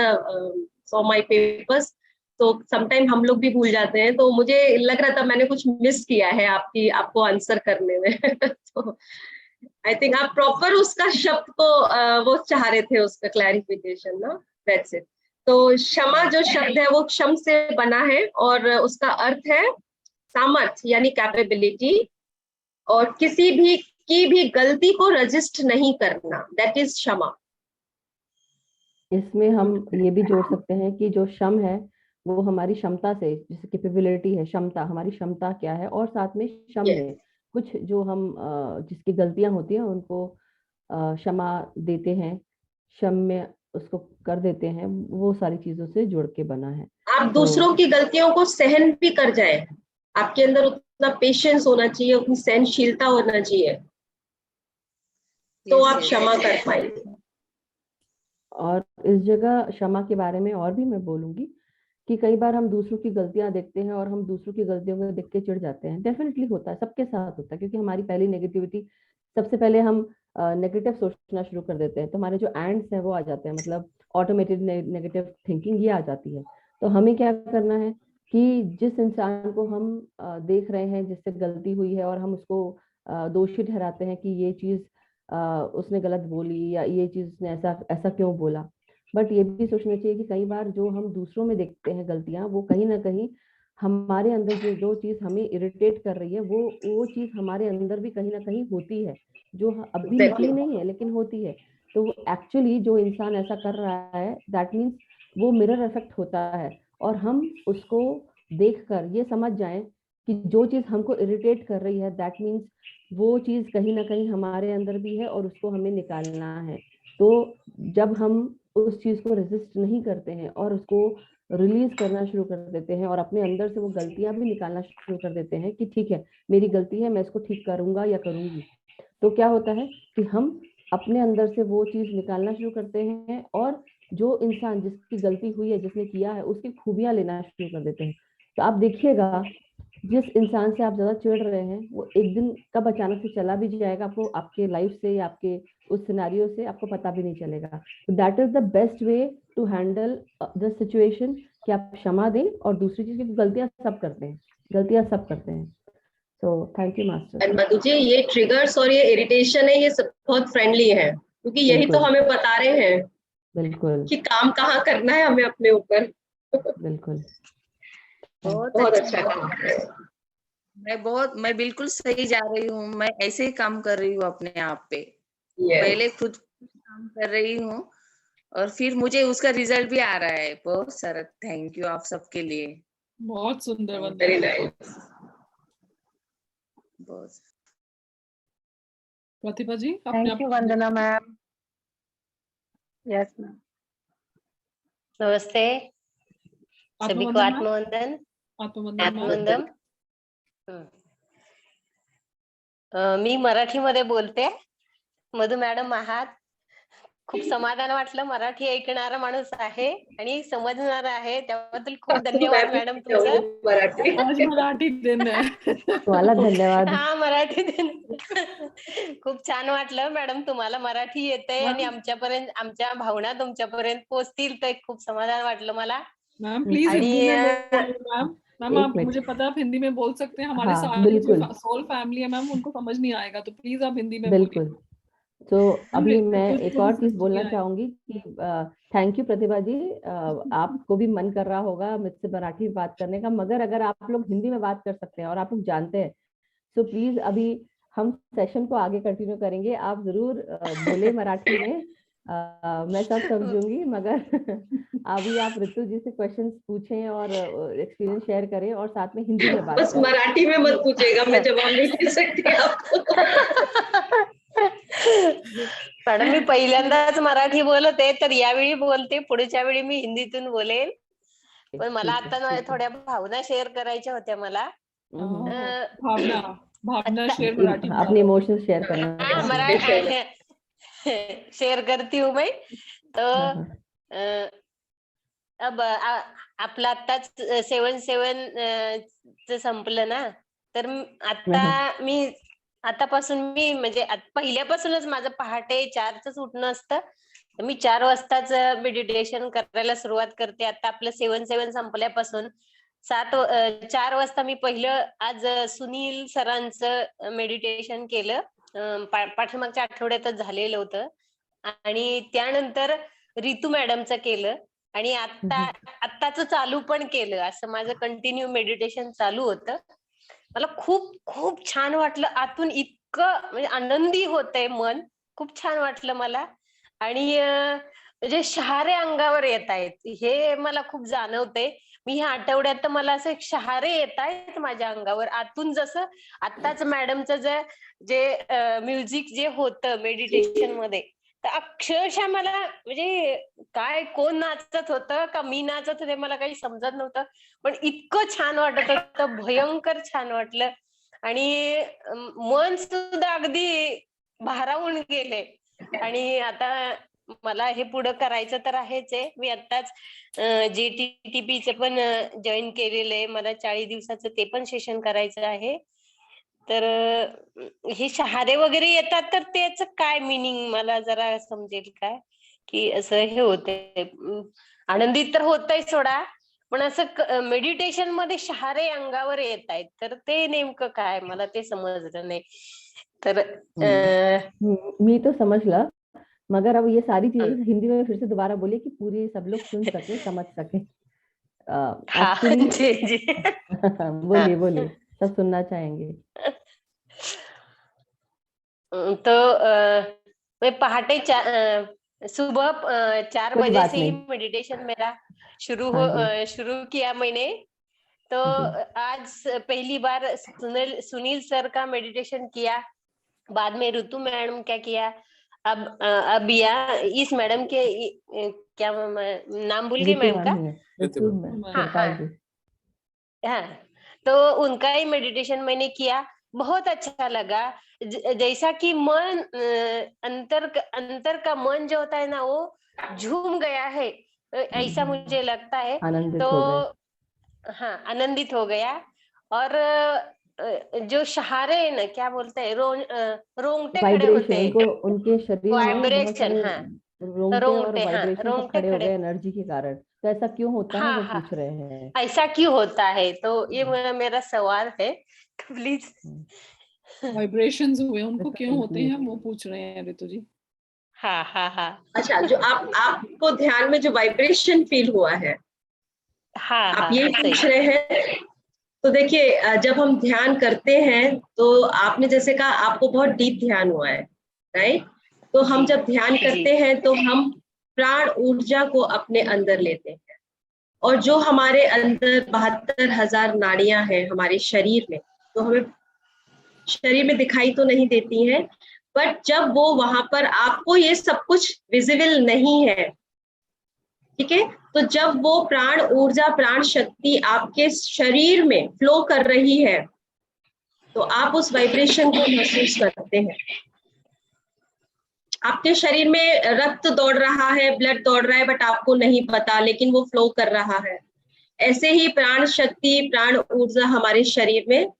saw my papers. तो समटाइम हम लोग भी भूल जाते हैं, तो मुझे लग रहा था मैंने कुछ मिस किया है आपको आंसर करने में। तो आई थिंक आप प्रॉपर उसका शब्द को वो चाह रहे थे, उसका क्लैरिफिकेशन ना, दैट्स इट। तो क्षमा जो शब्द है वो क्षम से बना है, और उसका अर्थ है सामर्थ्य, यानी कैपेबिलिटी, और किसी भी गलती को रजिस्ट नहीं करना, दैट इज क्षमा। इसमें हम ये भी जोड़ सकते हैं कि जो क्षम है वो हमारी क्षमता से, जैसे कैपेबिलिटी है, क्षमता, हमारी क्षमता क्या है, और साथ में क्षम Yes. में कुछ जो हम जिसकी गलतियां होती हैं उनको क्षमा देते हैं, क्षम में उसको कर देते हैं, वो सारी चीजों से जुड़ के बना है। आप दूसरों की गलतियों को सहन भी कर जाए, आपके अंदर उतना पेशेंस होना चाहिए, उतनी सहनशीलता होना चाहिए, तो आप क्षमा कर पाएंगे। और इस जगह क्षमा के बारे में और भी मैं बोलूंगी कि कई बार हम दूसरों की गलतियां देखते हैं और हम दूसरों की गलतियों को देख के चिढ़ जाते हैं। डेफिनेटली होता है, सबके साथ होता है, क्योंकि हमारी पहली नेगेटिविटी, सबसे पहले हम नेगेटिव सोचना शुरू कर देते हैं, तो हमारे जो एंड्स हैं वो आ जाते हैं, मतलब ऑटोमेटेड नेगेटिव थिंकिंग ये आ जाती है। तो हमें क्या करना है कि जिस इंसान को हम देख रहे हैं जिससे गलती हुई है और हम उसको दोषी ठहराते हैं कि ये चीज उसने गलत बोली या ये चीज उसने ऐसा ऐसा क्यों बोला, बट ये भी सोचना चाहिए कि कई बार जो हम दूसरों में देखते हैं गलतियां, वो कहीं ना कहीं हमारे अंदर जो चीज हमें इरिटेट कर रही है वो चीज हमारे अंदर भी कहीं ना कहीं होती है, जो अभी निकली नहीं है लेकिन होती है। तो एक्चुअली जो इंसान ऐसा कर रहा है दैट मीन्स वो मिरर इफेक्ट होता है, और हम उसको देखकर ये समझ जाएं कि जो चीज हमको इरिटेट कर रही है दैट मीन्स वो चीज कहीं ना कहीं हमारे अंदर भी है और उसको हमें निकालना है। तो जब हम उस चीज को रेजिस्ट नहीं करते हैं और उसको रिलीज करना शुरू कर देते हैं और अपने अंदर से वो गलतियां भी निकालना शुरू कर देते हैं कि ठीक है मेरी गलती है, मैं इसको ठीक करूंगा या करूंगी, तो क्या होता है कि हम अपने अंदर से वो चीज निकालना शुरू करते हैं और जो इंसान जिसकी गलती हुई है, जिसने किया है, उसकी खूबियां लेना शुरू कर देते हैं। तो आप देखिएगा जिस इंसान से आप ज्यादा चिढ़ रहे हैं वो एक दिन कब अचानक से चला भी जाएगा, आपको आपके लाइफ से या आपके उस सिनेरियो से आपको पता भी नहीं चलेगा। That is the best way to handle the situation कि आप क्षमा दें। और दूसरी चीज की गलतियां सब करते हैं, so thank you master. And Madhu ji, ये ट्रिगर्स और ये इरिटेशन है, ये सब बहुत फ्रेंडली है, क्योंकि यही तो हमें बता रहे हैं बिल्कुल कि काम कहाँ करना है हमें अपने ऊपर। बिल्कुल बहुत अच्छा काम। मैं बिल्कुल सही जा रही हूँ। मैं ऐसे ही काम कर रही हूँ अपने आप पे। Yes. पहले खुद काम कर रही हूँ और फिर मुझे उसका रिजल्ट भी आ रहा है बहुत सारा। थैंक यू आप सबके लिए। बहुत सुंदर Very वंदना। nice. बहुत प्रतिभा जी अपने thank you Vandana ma'am. Yes ma'am. नमस्ते सभी को, आत्मवंदन। आत्मवंदन। मी मराठीमध्ये बोलते. मधु मॅडम आहात, खूप समाधान वाटलं. मराठी ऐकणारा माणूस आहे आणि समजणार आहे, त्याबद्दल खूप धन्यवाद मॅडम तुमचं. आज मराठी दिन है। तुम्हाला धन्यवाद। हा, मराठी दिन खूप छान वाटलं मॅडम, तुम्हाला मराठी येते आणि आमच्यापर्यंत आमच्या भावना तुमच्यापर्यंत पोहोचतील तर खूप समाधान वाटलं मला। मैम प्लीज हिंदी में बोलिए मैम। मैम आप, मुझे पता है आप हिंदी में बोल सकते हैं, हमारे सारे जो सोल फैमिली है मैम उनको समझ नहीं आएगा, तो प्लीज आप हिंदी में बोलिए। बिल्कुल। तो अभी मैं एक और चीज बोलना चाहूंगी कि थैंक यू प्रतिभा जी। आपको भी मन कर रहा होगा मुझसे मराठी में बात करने का, मगर अगर आप लोग हिंदी में बात कर सकते हैं और आप लोग जानते हैं तो प्लीज अभी हम सेशन को आगे कंटिन्यू करेंगे। आप जरूर बोले मराठी में, मैं सब समझूंगी, मगर अभी आप ऋतु जी से क्वेश्चंस पूछें और एक्सपीरियंस शेयर करें और साथ में हिंदी में बात बस करें। मराठी में मत पूछेगा, मैं जवाब नहीं दे सकती आपको। मॅडम मी पहिल्यांदाच मराठी बोलते, तर यावेळी बोलते, पुढच्या वेळी मी हिंदीतून बोलेल. पण मला आता थोड्या भावना शेअर करायच्या होत्या मला. भावना शेयर मराठी में, अपने इमोशंस शेयर करना। मराठी शेयर करती हूँ मैं। तो अब आपलं आत्ताच 7/7 संपलं ना, तर आतापासून मी म्हणजे पहिल्यापासूनच माझं पहाटे 4च उठणं असतं. मी 4 वाजताच मेडिटेशन करायला सुरुवात करते. आता आपलं 7/7 संपल्यापासून 4 वाजता मी पहिलं आज सुनील सरांचं मेडिटेशन केलं. पाठीमागच्या आठवड्यातच झालेलं होतं आणि त्यानंतर रितू मॅडमचं केलं आणि आत्ताच चालू पण केलं. असं माझं कंटिन्यू मेडिटेशन चालू होतं. मला खूप खूप छान वाटलं. आतून इतकं म्हणजे आनंदी होतंय मन, खूप छान वाटलं मला. आणि म्हणजे शहारे अंगावर येत आहेत हे मला खूप जाणवतंय. मी ह्या आठवड्यात तर मला असं शहारे येत आहेत माझ्या अंगावर आतून. जसं आत्ताच मॅडमचं जे म्युझिक जे होतं मेडिटेशन मध्ये, तर अक्षरशः मला म्हणजे काय कोण नाचत होतं का मी नाचत होते मला काही समजत नव्हतं, पण इतकं छान वाटत होतं, भयंकर छान वाटलं. आणि मन सुद्धा अगदी भारावून गेले. आणि आता मला हे पुढं करायचं तर आहेच आहे. मी आत्ताच JTTPचं पण जॉईन केलेलं आहे. मला 40 दिवसाचं ते पण सेशन करायचं आहे. तर हे शहारे वगैरे येतात तर त्याचं काय मिनिंग मला जरा समजेल काय, की असं हे होतंय. आनंदित तर होतंय सोडा, पण असं मेडिटेशन मध्ये शहारे अंगावर येत आहेत, तर ते नेमकं काय मला ते समजलं नाही. तर मी तो समझ ला, मगर अब ये सारी चीजें हिंदी में फिर से दोबारा बोलिए कि पूरी सब लोग सुन सके, समझ सके। हाँ एक्चुअली जी जी बोलिए बोलिए, सब सुनना चाहेंगे। तो मैं पहाटे सुबह 4 कोई बजे बात से ही नहीं। मेडिटेशन मेरा हाँ जी शुरू किया मैंने। तो जी आज पहली बार सुनील सर का मेडिटेशन किया, बाद में ऋतु मैडम क्या किया, अब इस मैडम के क्या नाम भूल गई ऋतु मैम मैम का। ही है, ऋतु मैम हाँ, हाँ हाँ शिवपाल जी। हाँ, तो उनका ही मेडिटेशन मैंने किया, बहुत अच्छा लगा। जैसा कि मन अंतर का मन जो होता है ना, वो झूम गया है, ऐसा मुझे लगता है। आनंदित तो हो गए। हाँ, आनंदित हो गया। और जो सहारे हैं ना, क्या बोलते हैं, रोंगटे खड़े वाइब्रेशन होते उनको, हैं, उनके शरीर में बहुत वाइब्रेशन। सारे हाँ, रोंगटे और रोंगटे, हाँ, वाइब्रेशन सब रोंगटे खड़े हो खड़े। गए एनर्जी के कारण। तो ऐसा क्यों होता है हाँ वो हाँ, पूछ रहे हैं। ऐसा क्यों होता है, तो ये मेरा सवाल है, प्लीज। वाइब्रेशंस हुए उनको क्यों होते जी हैं वो पूछ रहे हैं ऋतु जी। हाँ हाँ हाँ अच्छा, जो आपको ध्यान में जो वाइब्रेशन फील हुआ है, हाँ आप हाँ, ये सही। पूछ रहे हैं। तो देखिए, जब हम ध्यान करते हैं तो आपने जैसे कहा आपको बहुत डीप ध्यान हुआ है, राइट। तो हम जी जब ध्यान जी करते हैं तो हम प्राण ऊर्जा को अपने अंदर लेते हैं, और जो हमारे अंदर 72,000 नाड़ियां हैं हमारे शरीर में, तो हमें शरीर में दिखाई तो नहीं देती हैं, बट जब वो वहां पर आपको ये सब कुछ विजिबल नहीं है, ठीक है, तो जब वो प्राण ऊर्जा, प्राण शक्ति आपके शरीर में फ्लो कर रही है, तो आप उस वाइब्रेशन को महसूस करते हैं। आपके शरीर में रक्त दौड़ रहा है, ब्लड दौड़ रहा है, बट आपको नहीं पता, लेकिन वो फ्लो कर रहा है। ऐसे ही प्राण शक्ति, प्राण ऊर्जा हमारे शरीर में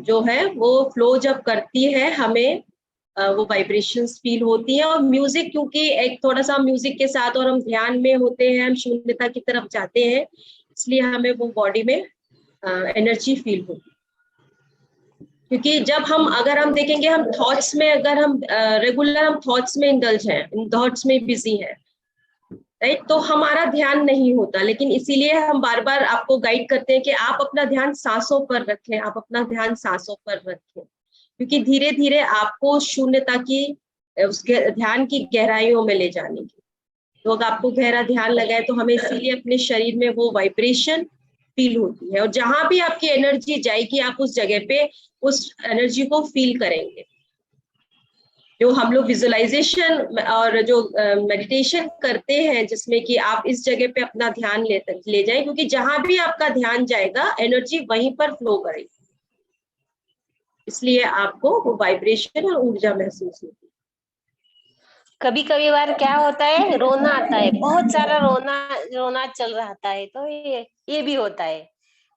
जो है वो फ्लो जब करती है, हमें वो वाइब्रेशंस फील होती है। और म्यूजिक, क्योंकि एक थोड़ा सा म्यूजिक के साथ और हम ध्यान में होते हैं, हम शून्यता की तरफ जाते हैं, इसलिए हमें वो बॉडी में एनर्जी फील होती है। क्योंकि जब अगर हम देखेंगे, हम थॉट्स में, अगर हम रेगुलर हम थॉट्स में इंडल्ज हैं, इन थॉट्स में बिजी हैं, राइट, तो हमारा ध्यान नहीं होता। लेकिन इसीलिए हम बार बार आपको गाइड करते हैं कि आप अपना ध्यान सांसों पर रखें, आप अपना ध्यान सांसों पर रखें, क्योंकि धीरे धीरे आपको शून्यता की, उसके ध्यान की गहराइयों में ले जाने की। तो अगर आपको गहरा ध्यान लगा है, तो हमें इसीलिए अपने शरीर में वो वाइब्रेशन फील होती है, और जहां भी आपकी एनर्जी जाएगी, आप उस जगह पे उस एनर्जी को फील करेंगे। जो हम लोग विजुअलाइजेशन और जो मेडिटेशन करते हैं, जिसमें कि आप इस जगह पे अपना ध्यान ले जाएं, क्योंकि जहां भी आपका ध्यान जाएगा, एनर्जी वहीं पर फ्लो करेगी, इसलिए आपको वो वाइब्रेशन और ऊर्जा महसूस होती है। कभी कभी बार क्या होता है, रोना आता है, बहुत सारा रोना चल रहा था है, तो ये भी होता है।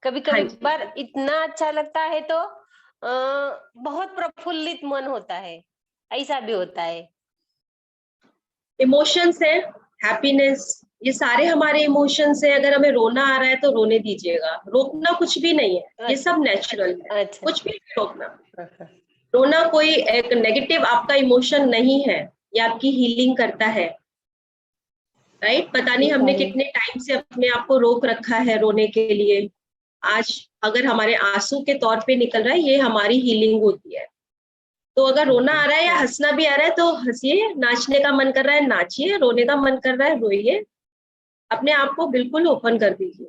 कभी हाँ कभी जी, बार इतना अच्छा लगता है, तो बहुत प्रफुल्लित मन होता है, ऐसा भी होता है। इमोशंस है, हैप्पीनेस, ये सारे हमारे इमोशंस है। अगर हमें रोना आ रहा है तो रोने दीजिएगा, रोकना कुछ भी नहीं है, ये अच्छा सब नेचुरल है, अच्छा। कुछ भी नहीं रोकना। रोना कोई एक नेगेटिव आपका इमोशन नहीं है, ये आपकी हीलिंग करता है, राइट। पता नहीं ये हमने सारे कितने टाइम से अपने आप को रोक रखा है रोने के लिए। आज अगर हमारे आंसू के तौर पे निकल रहा है, ये हमारी हीलिंग होती है। तो अगर रोना आ रहा है या हंसना भी आ रहा है तो हंसिए, नाचने का मन कर रहा है नाचिए, रोने का मन कर रहा है रोइए, अपने आप को बिल्कुल ओपन कर दीजिए।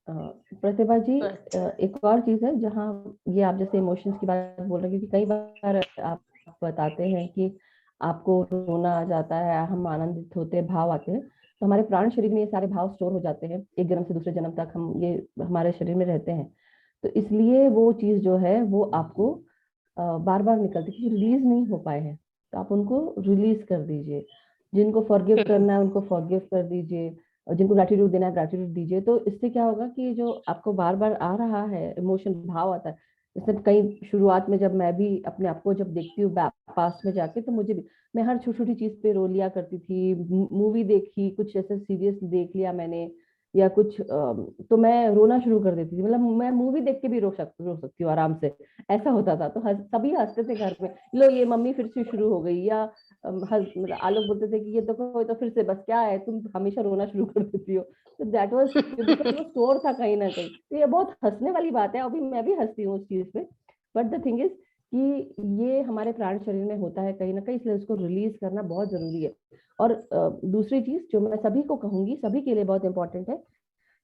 प्रतिभा जी, अच्छा एक और चीज है जहाँ ये आप जैसे इमोशंस की बात बोल रहे हैं, क्योंकि कई बार आप बताते हैं कि आपको रोना आ जाता है, हम आनंदित होते हैं, भाव आते हैं, तो हमारे प्राण शरीर में ये सारे भाव स्टोर हो जाते हैं, एक जन्म से दूसरे जन्म तक हम ये हमारे शरीर में रहते हैं। तो इसलिए वो चीज जो है वो आपको बार बार निकलती, क्योंकि रिलीज नहीं हो पाए हैं, तो आप उनको रिलीज कर दीजिए। जिनको फॉरगिव करना है उनको फॉरगिव कर दीजिए, और जिनको ग्रैटिट्यूड देना है ग्रैटिट्यूड दीजिए। तो इससे क्या होगा कि जो आपको बार बार आ रहा है इमोशन, भाव आता है, जैसे कई शुरुआत में जब मैं भी अपने आप को जब देखती हूँ पास्ट में जाके, तो मुझे भी, मैं हर छोटी छोटी चीज पे रो लिया करती थी, मूवी देखी, कुछ ऐसे सीरियस देख लिया मैंने, या कुछ तो मैं रोना शुरू कर देती थी। मतलब मैं मूवी देख के भी रो सकती हूँ आराम से, ऐसा होता था। तो सभी हंसते थे घर में, लो ये मम्मी फिर से शुरू हो गई। या मतलब आलोक बोलते थे कि ये तो फिर से बस क्या है, तुम हमेशा रोना शुरू कर देती हो। तो दैट वाज बिकॉज वो स्टोर था कहीं ना कहीं। तो ये बहुत हंसने वाली बात है, अभी मैं भी हंसती हूँ उस चीज पे। बट द थिंग इज कि ये हमारे प्राण शरीर में होता है कहीं ना कहीं, इसलिए उसको रिलीज करना बहुत जरूरी है। और दूसरी चीज जो मैं सभी को कहूंगी, सभी के लिए बहुत इंपॉर्टेंट है,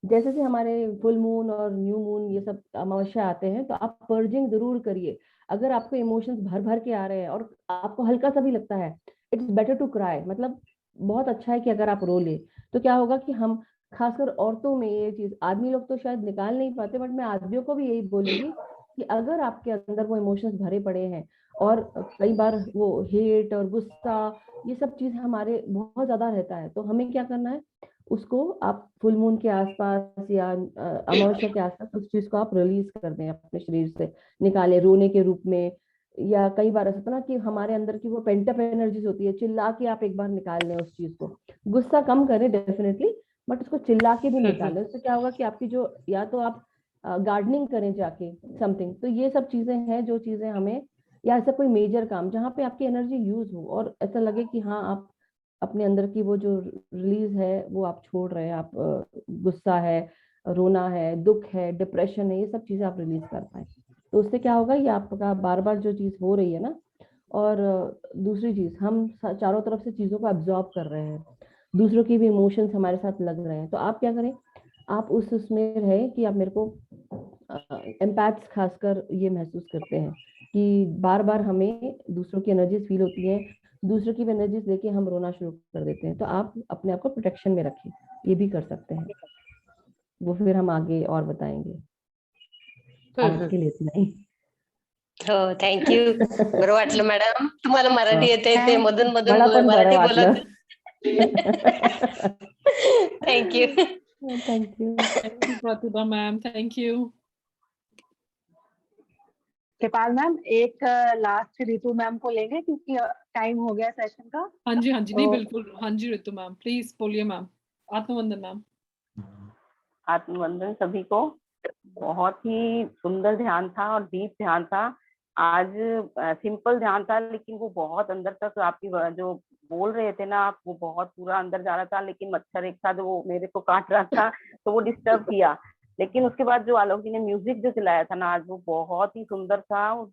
जैसे से हमारे फुल मून और न्यू मून ये सब अमावस्या आते हैं, तो आप पर्जिंग जरूर करिए। अगर आपको इमोशंस भर भर के आ रहे हैं और आपको हल्का सा भी लगता है, इट्स बेटर टू क्राई। मतलब बहुत अच्छा है कि अगर आप रो ले, तो क्या होगा कि हम, खासकर औरतों में ये चीज, आदमी लोग तो शायद निकाल नहीं पाते, बट मैं आदमियों को भी यही बोलूंगी कि अगर आपके अंदर वो इमोशंस भरे पड़े हैं, और कई बार वो हेट और गुस्सा ये सब चीज हमारे बहुत ज्यादा रहता है, तो हमें क्या करना है, उसको आप फुल मून के आसपास या अमावस्या के आसपास उस चीज को आप रिलीज कर दें, अपने शरीर से निकालें रोने के रूप में। या कई बार ऐसा होता ना कि हमारे अंदर की वो पेंटअप एनर्जीज होती है, चिल्ला के आप एक बार निकाल लें उस चीज को। गुस्सा कम करें डेफिनेटली, बट उसको चिल्ला के भी निकालें। उससे क्या होगा कि आपकी जो, या तो आप गार्डनिंग करें जाके समथिंग। तो ये सब चीजें हैं जो चीजें हमें, या ऐसा कोई मेजर काम जहाँ पे आपकी एनर्जी यूज हो और ऐसा लगे कि हाँ आप अपने अंदर की वो जो रिलीज है वो आप छोड़ रहे हैं। आप गुस्सा है, रोना है, दुख है, डिप्रेशन है, ये सब चीजें आप रिलीज कर पाए। तो उससे क्या होगा, ये आपका बार बार जो चीज हो रही है ना, और दूसरी चीज, हम चारों तरफ से चीजों को एब्जॉर्ब कर रहे हैं, दूसरों की भी इमोशंस हमारे साथ लग रहे हैं। तो आप क्या करें, आप उसमें रहे कि आप, मेरे को एम्पैथ्स खासकर ये महसूस करते हैं कि बार बार हमें दूसरों की एनर्जीज फील होती है, दूसरों की एनर्जीज लेके हम रोना शुरू कर देते हैं। तो आप अपने आप को प्रोटेक्शन में रखें, ये भी कर सकते हैं। वो फिर हम आगे और बताएंगे। आज के लिए इतना ही। हो, थँक्यू. बरं वाटलं मॅडम, तुम्हाला मराठी येते ते मधून मधून मला पण बरं मराठी वाटलं. बोलत. Thank you. Thank you. Thank you, Pratibha ma'am. Thank you. Kripal ma'am, एक लास्ट रितु मैम को लेंगे क्योंकि टाइम हो गया सेशन का। हाँ जी नहीं तो- बिल्कुल। हाँ जी रितु मैम, प्लीज बोलिए मैम। आत्मवंदन मैम। आत्मवंदन सभी को। बहुत ही सुंदर ध्यान था और डीप ध्यान था। आज सिंपल ध्यान था, लेकिन वो बहुत अंदर तक आपकी जो बोल रहे थे ना आप, वो बहुत पूरा अंदर जा रहा था। लेकिन मच्छर एक था जो वो मेरे को काट रहा था, तो वो डिस्टर्ब किया। लेकिन उसके बाद जो आलोक जी ने म्यूजिक जो चलाया था ना आज, वो बहुत ही सुंदर था। वो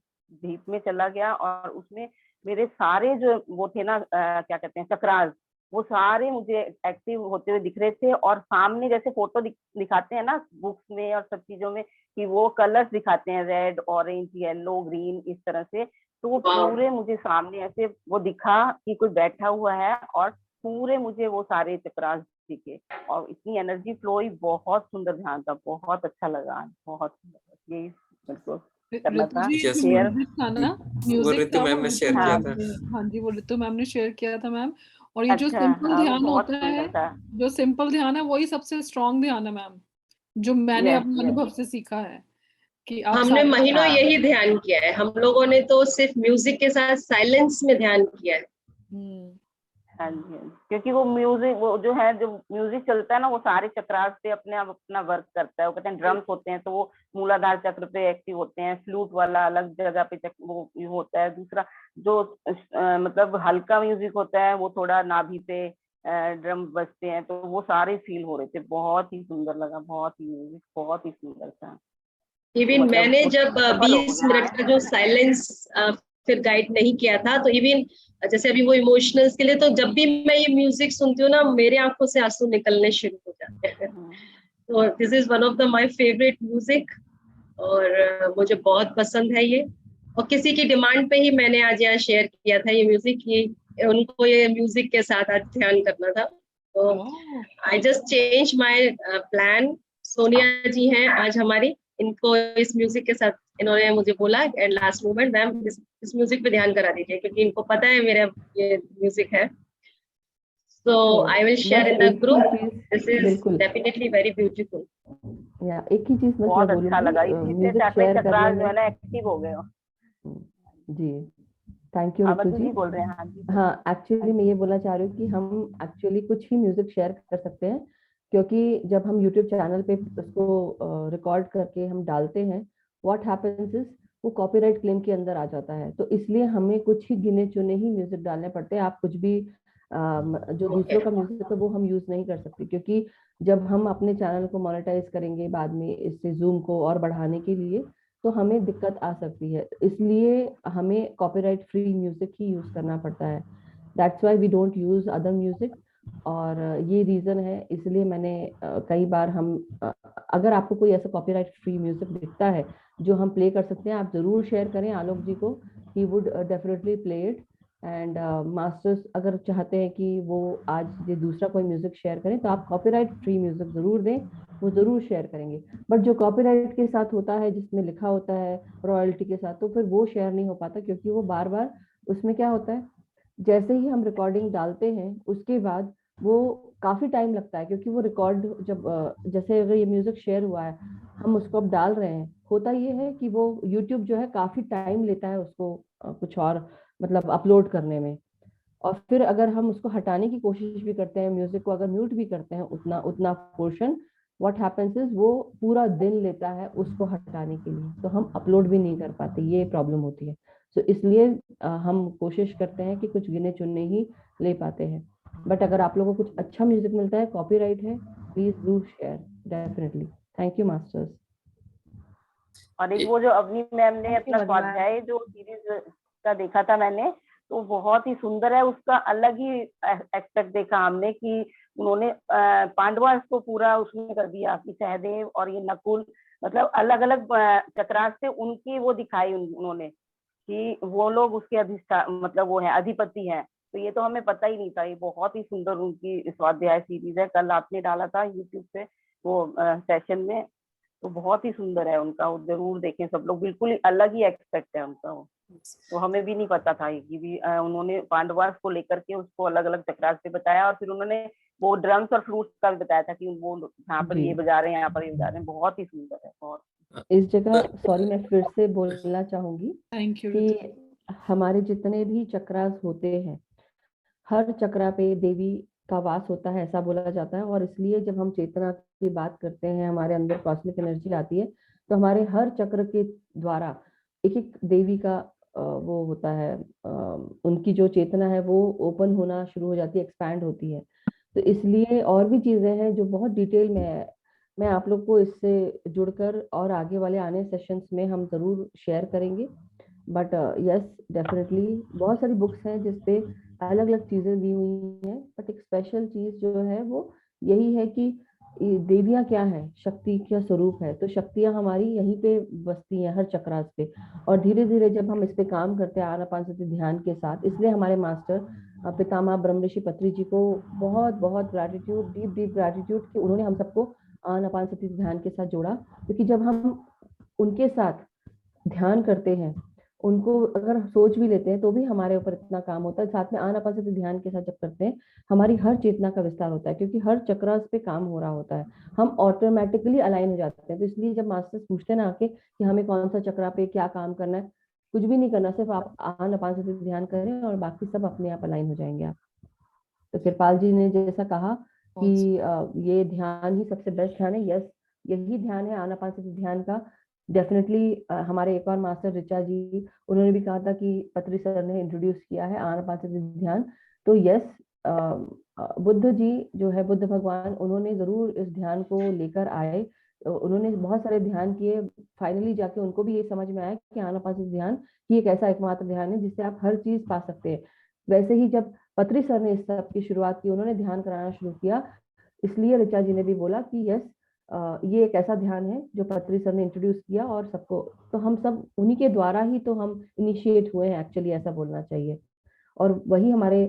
डीप में चला गया और उसमें मेरे सारे जो वो थे ना, क्या कहते हैं, चक्रास, वो सारे मुझे एक्टिव होते हुए दिख रहे थे। और सामने जैसे फोटो दिखाते हैं ना बुक्स में और सब चीजों में, कि वो कलर्स दिखाते हैं, रेड, ऑरेंज, येलो, ग्रीन, इस तरह से। तो वो पूरे मुझे सामने ऐसे वो दिखा कि कोई बैठा हुआ है, और पूरे मुझे वो सारे चक्रास दिखे और इतनी एनर्जी फ्लो हुई। बहुत सुंदर ध्यान था, बहुत अच्छा लगा, बहुत सुंदर। यही बिल्कुल करना था शेयर। म्यूजिक था ना, वो म्यूजिक रितु था मैम ने शेयर किया था। हाँ जी वो रितु मैम ने शेयर किया था मैम। और ये जो अच्छा, सिंपल हाँ, वो ध्यान बहुत होता है, सुंदर था। जो सिंपल ध्यान है वही सबसे स्ट्रांग ध्यान है मैम, जो मैंने यस, अपने यस। अनुभव से सीखा है कि आप हमने महीनों हाँ। यही ध्यान किया है। हम लोगों ने तो सिर्फ म्यूजिक के साथ साइलेंस में ध्यान किया है। हाँ जी, हाँ जी। क्योंकि वो म्यूजिक, वो जो है, जो म्यूजिक चलता है ना, वो सारे चक्रास पे अपने आप अपना वर्क करता है। वो कहते हैं ड्रम्स होते हैं, तो वो मूलाधार चक्र पे एक्टिव होते हैं। फ्लूट वाला अलग जगह पे वो होता है। दूसरा जो मतलब हल्का म्यूजिक होता है, वो थोड़ा नाभि पे ड्रम बजते हैं, तो वो सारे फील हो रहे थे। बहुत ही सुंदर लगा, बहुत ही म्यूजिक बहुत ही सुंदर था। इवन मतलब मैंने उस जब सफल हो 20 गया। मिनट का जो साइलेंस फिर गाइड नहीं किया था, तो इवन जैसे अभी वो इमोशनल्स के लिए, तो जब भी मैं ये म्यूजिक सुनती हूँ ना, मेरे आंखों से आंसू निकलने शुरू हो जाते हैं। तो this is one of the my favourite music, और मुझे बहुत पसंद है ये। और किसी की डिमांड पे ही मैंने आज यहाँ शेयर किया था ये म्यूजिक, कि उनको ये म्यूजिक के साथ आज ध्यान करना था। तो I just change my plan. Sonia ji हैं आज हमारी, इनको इस म्यूजिक के साथ इन्होंने मुझे बोला एट लास्ट मोमेंट, मैम इस म्यूजिक पे ध्यान करा दीजिए, क्योंकि इनको पता है मेरा ये म्यूजिक है। So I will share in the group. This is बिल्कुल डेफिनेटली वेरी ब्यूटीफुल। या एक ही चीज बस मैं बहुत अच्छा लगा, बोलूंगी, इसी से म्यूजिक सारे शेयर चक्रास करने जो है में। ना एक्टिव हो गए हो। जी थैंक यू रितु अवधि जी। जी बोल रहे हैं। हाँ जी। हाँ एक्चुअली मैं ये बोलना चाह रही हूँ कि हम एक्चुअली कुछ ही म्यूजिक शेयर कर सकते हैं, क्योंकि जब हम YouTube चैनल पे उसको रिकॉर्ड करके हम डालते हैं, व्हाट हैपेंस इज वो कॉपीराइट क्लेम के अंदर आ जाता है। तो इसलिए हमें कुछ ही गिने चुने ही म्यूजिक डालने पड़ते हैं। आप कुछ भी जो दूसरों का म्यूजिक है वो हम यूज नहीं कर सकते, क्योंकि जब हम अपने चैनल को मोनेटाइज करेंगे बाद में इससे जूम को और बढ़ाने के लिए, तो हमें दिक्कत आ सकती है। इसलिए हमें कॉपीराइट फ्री म्यूजिक ही यूज करना पड़ता है। That's why we don't use other music. और ये रीजन है, इसलिए मैंने कई बार अगर आपको कोई ऐसा कॉपीराइट फ्री म्यूजिक दिखता है जो हम प्ले कर सकते हैं, आप जरूर शेयर करें आलोक जी को, he would definitely play it. And masters अगर चाहते हैं कि वो आज ये दूसरा कोई म्यूजिक शेयर करें, तो आप कॉपीराइट फ्री म्यूजिक जरूर दें, वो जरूर शेयर करेंगे। बट जो कॉपीराइट के साथ होता है, जिसमें लिखा होता है रॉयल्टी के साथ, तो फिर वो शेयर नहीं हो पाता, क्योंकि वो बार बार उसमें क्या होता है, जैसे ही हम रिकॉर्डिंग डालते हैं उसके बाद वो काफी टाइम लगता है, क्योंकि वो रिकॉर्ड जब जैसे अगर ये म्यूजिक शेयर हुआ है, हम उसको अब डाल रहे हैं, होता ये है कि वो यूट्यूब जो है काफी टाइम लेता है उसको कुछ और मतलब अपलोड करने में। और फिर अगर हम उसको हटाने की कोशिश भी करते हैं, म्यूजिक को अगर म्यूट भी करते हैं उतना उतना पोर्शन, व्हाट हैपेंस इज वो पूरा दिन लेता है उसको हटाने के लिए, तो हम अपलोड भी नहीं कर पाते, ये प्रॉब्लम होती है। तो इसलिए हम कोशिश करते हैं कि कुछ गिने चुने ही ले पाते हैं। बट अगर आप लोगों को कुछ अच्छा म्यूजिक मिलता है, कॉपीराइट है, please do share definitely. Thank you masters. और एक वो जो अवनी मैम ने अपना स्वाध्याय जो सीरीज का देखा था मैंने, तो बहुत ही सुंदर है। उसका अलग ही एस्पेक्ट देखा हमने कि उन्होंने पांडवा को पूरा उसमें कर दिया कि सहदेव और ये नकुल, मतलब अलग अलग चक्रास से उनकी वो दिखाई उन्होंने कि वो लोग उसके अधिष्ठान मतलब वो है अधिपति हैं। तो ये तो हमें पता ही नहीं था। ये बहुत ही सुंदर उनकी स्वाध्याय सीरीज है, कल आपने डाला था यूट्यूब पे वो सेशन में, तो बहुत ही सुंदर है उनका, वो जरूर देखें सब लोग, बिल्कुल ही अलग ही एक्सपेक्ट है उनका वो। तो हमें भी नहीं पता था कि भी उन्होंने पांडवास को लेकर के उसको अलग अलग चक्रास से बताया, और फिर उन्होंने वो ड्रम्स और फ्लूट्स का भी बताया था कि वो यहाँ पर ये बजा रहे हैं, यहाँ पर ये बजा रहे हैं। बहुत ही सुंदर है, बहुत। इस जगह सॉरी मैं फिर से बोलना चाहूंगी कि हमारे जितने भी चक्रास होते हैं, हर चक्रा पे देवी का वास होता है, ऐसा बोला जाता है। और इसलिए जब हम चेतना की बात करते हैं, हमारे अंदर कॉस्मिक एनर्जी आती है, तो हमारे हर चक्र के द्वारा एक एक देवी का वो होता है, उनकी जो चेतना है वो ओपन होना शुरू हो जाती है, एक्सपैंड होती है। तो इसलिए और भी चीजें हैं जो बहुत डिटेल में है, मैं आप लोग को इससे जुड़कर और आगे वाले आने सेशंस में हम जरूर शेयर करेंगे। बट यस डेफिनेटली बहुत सारी बुक्स हैं जिसपे अलग अलग चीजें दी हुई हैं, बट एक स्पेशल चीज जो है वो यही है कि देवियां क्या है, शक्ति का स्वरूप है। तो शक्तियां हमारी यहीं पे बसती हैं, हर चक्रास पे। और धीरे धीरे जब हम इस पे काम करते हैं आनापानसति ध्यान के साथ, इसलिए हमारे मास्टर पितामह ब्रह्म ऋषि पत्री जी को बहुत बहुत ग्रैटिट्यूड, डीप डीप ग्रैटिट्यूड कि उन्होंने हम सबको आनापानसति ध्यान के साथ जोड़ा। क्योंकि जब हम उनके साथ ध्यान करते हैं, उनको अगर सोच भी लेते हैं तो भी हमारे ऊपर इतना काम होता है। साथ में आनापानसति ध्यान के साथ जब करते हैं, हमारी हर चेतना का विस्तार होता है, क्योंकि हर चक्रास पे काम हो रहा होता है, हम ऑटोमेटिकली अलाइन हो जाते हैं। तो इसलिए जब मास्टर्स पूछते हैं ना आके कि हमें कौन सा चक्रा पे क्या काम करना है, कुछ भी नहीं करना, सिर्फ आप आनापानसति ध्यान करें और बाकी सब अपने आप अलाइन हो जाएंगे आप। तो कृपाल जी ने जैसा कहा कि ये ध्यान ही सबसे बेस्ट ध्यान है, यस यही ध्यान है आनापानसति ध्यान का। डेफिनेटली हमारे एक और मास्टर ऋचा जी, उन्होंने भी कहा था कि पत्री सर ने इंट्रोड्यूस किया है आनापानसति ध्यान। तो यस बुद्ध जी जो है, बुद्ध भगवान, उन्होंने जरूर इस ध्यान को लेकर आए। उन्होंने बहुत सारे ध्यान किए, फाइनली जाके उनको भी ये समझ में आया कि आनापानसति ध्यान ही एक ऐसा एकमात्र ध्यान है जिससे आप हर चीज पा सकते हैं। वैसे ही जब पत्री सर ने इस सब की शुरुआत की, उन्होंने ध्यान कराना शुरू किया, इसलिए ऋचा जी ने भी बोला कि यस ये एक ऐसा ध्यान है जो पत्री सर ने इंट्रोड्यूस किया और सबको, तो हम सब उन्हीं के द्वारा ही तो हम इनिशिएट हुए हैं एक्चुअली, ऐसा बोलना चाहिए। और वही हमारे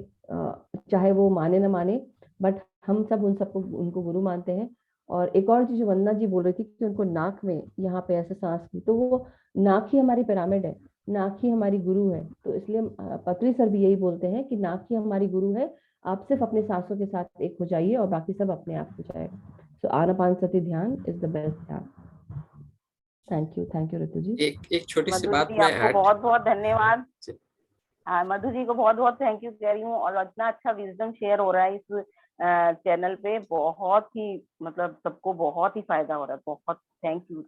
चाहे वो माने ना माने, बट हम सब उन सबको उनको गुरु मानते हैं। और एक और चीज वंदना जी बोल रही थी कि उनको नाक में यहाँ पे ऐसे सांस की, तो वो नाक ही हमारी पिरामिड है, नाक ही हमारी गुरु है। तो इसलिए पत्री सर भी यही बोलते हैं कि नाक ही हमारी गुरु है, आप सिर्फ अपने सांसों के साथ एक हो जाइए और बाकी सब अपने आप हो जाएगा। सो आनापानसति ध्यान इज द बेस्ट ध्यान। थैंक यू ऋतु जी। एक छोटी सी मधु बात जी मैं आपको ऐड, बहुत बहुत धन्यवाद। हाँ, मधु जी को बहुत बहुत थैंक यू कह रही हूँ। और इतना अच्छा विजडम शेयर हो रहा है इस चैनल पे बहुत ही मतलब सबको बहुत ही फायदा हो रहा है। बहुत thank you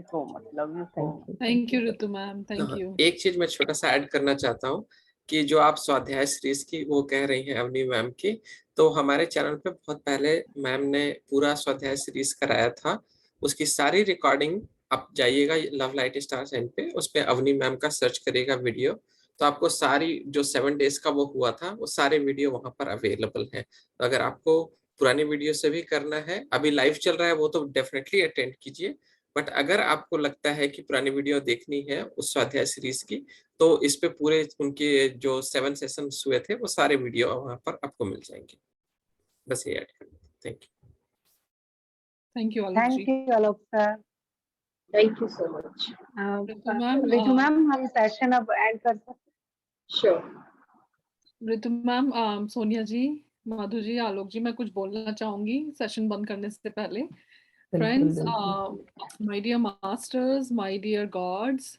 so much, love you so much. Thank you Ritu ma'am, thank you. एक चीज मैं छोटा सा ऐड करना चाहता हूँ कि जो आप स्वाध्याय सीरीज की वो कह रही हैं अवनी मैम की, तो हमारे चैनल पे बहुत पहले मैम ने पूरा स्वाध्याय सीरीज कराया था। उसकी सारी रिकॉर्डिंग आप जाइएगा लव लाइट स्टार साइन पे, उस पे अवनी मैम का सर्च करिएगा वीडियो, तो आपको सारी जो 7 डेज का वो हुआ था वो सारे वीडियो वहां पर अवेलेबल है। तो अगर आपको पुरानी वीडियो से भी करना है, अभी लाइव चल रहा है वो तो डेफिनेटली अटेंड कीजिए, बट अगर आपको लगता है कि पुरानी वीडियो देखनी है उस स्वाध्याय सीरीज की, तो इस पे पूरे उनके जो 7 सेशंस हुए थे वो सारे वीडियो वहां पर आपको मिल जाएंगे। बस ये ऐड करना। Thank you. Thank you Alok ji. Thank you Alok sir. Thank you so much. Ritu ma'am हम सेशन अब एंड कर सकते? श्योर। ऋतु मैम, सोनिया जी, माधु जी, आलोक जी, मैं कुछ बोलना चाहूंगी सेशन बंद करने से पहले। Friends, my dear masters, my dear gods,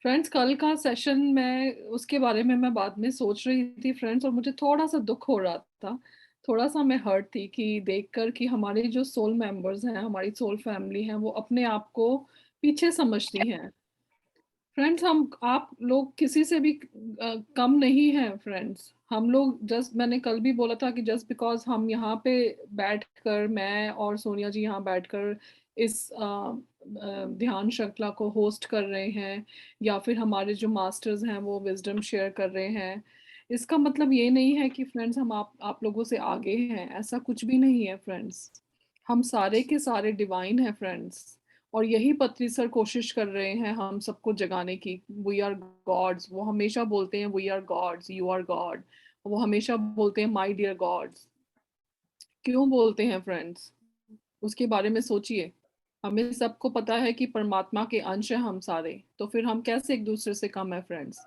friends, कल का सेशन में उसके बारे में मैं बाद में सोच रही थी फ्रेंड्स, और मुझे थोड़ा सा दुख हो रहा था, थोड़ा सा मैं हर्ट थी कि देखकर कि हमारे जो सोल मेंबर्स हैं, हमारी सोल फैमिली हैं, वो अपने आप को पीछे समझती हैं। फ्रेंड्स, हम आप लोग किसी से भी कम नहीं हैं फ्रेंड्स। हम लोग जस्ट, मैंने कल भी बोला था कि जस्ट बिकॉज हम यहाँ पे बैठकर, मैं और सोनिया जी यहाँ बैठकर इस ध्यान श्रृंखला को होस्ट कर रहे हैं, या फिर हमारे जो मास्टर्स हैं वो विजडम शेयर कर रहे हैं, इसका मतलब ये नहीं है कि फ्रेंड्स हम आप लोगों से आगे हैं। ऐसा कुछ भी नहीं है फ्रेंड्स। हम सारे के सारे डिवाइन हैं फ्रेंड्स, और यही पत्री सर कोशिश कर रहे हैं हम सबको जगाने की। वी आर गॉड्स, वो हमेशा बोलते हैं we are gods, you are god. वो हमेशा बोलते हैं माय डियर गॉड्स। क्यों बोलते हैं फ्रेंड्स? उसके बारे में सोचिए। हमें सबको पता है कि परमात्मा के अंश हैं हम सारे, तो फिर हम कैसे एक दूसरे से कम है फ्रेंड्स?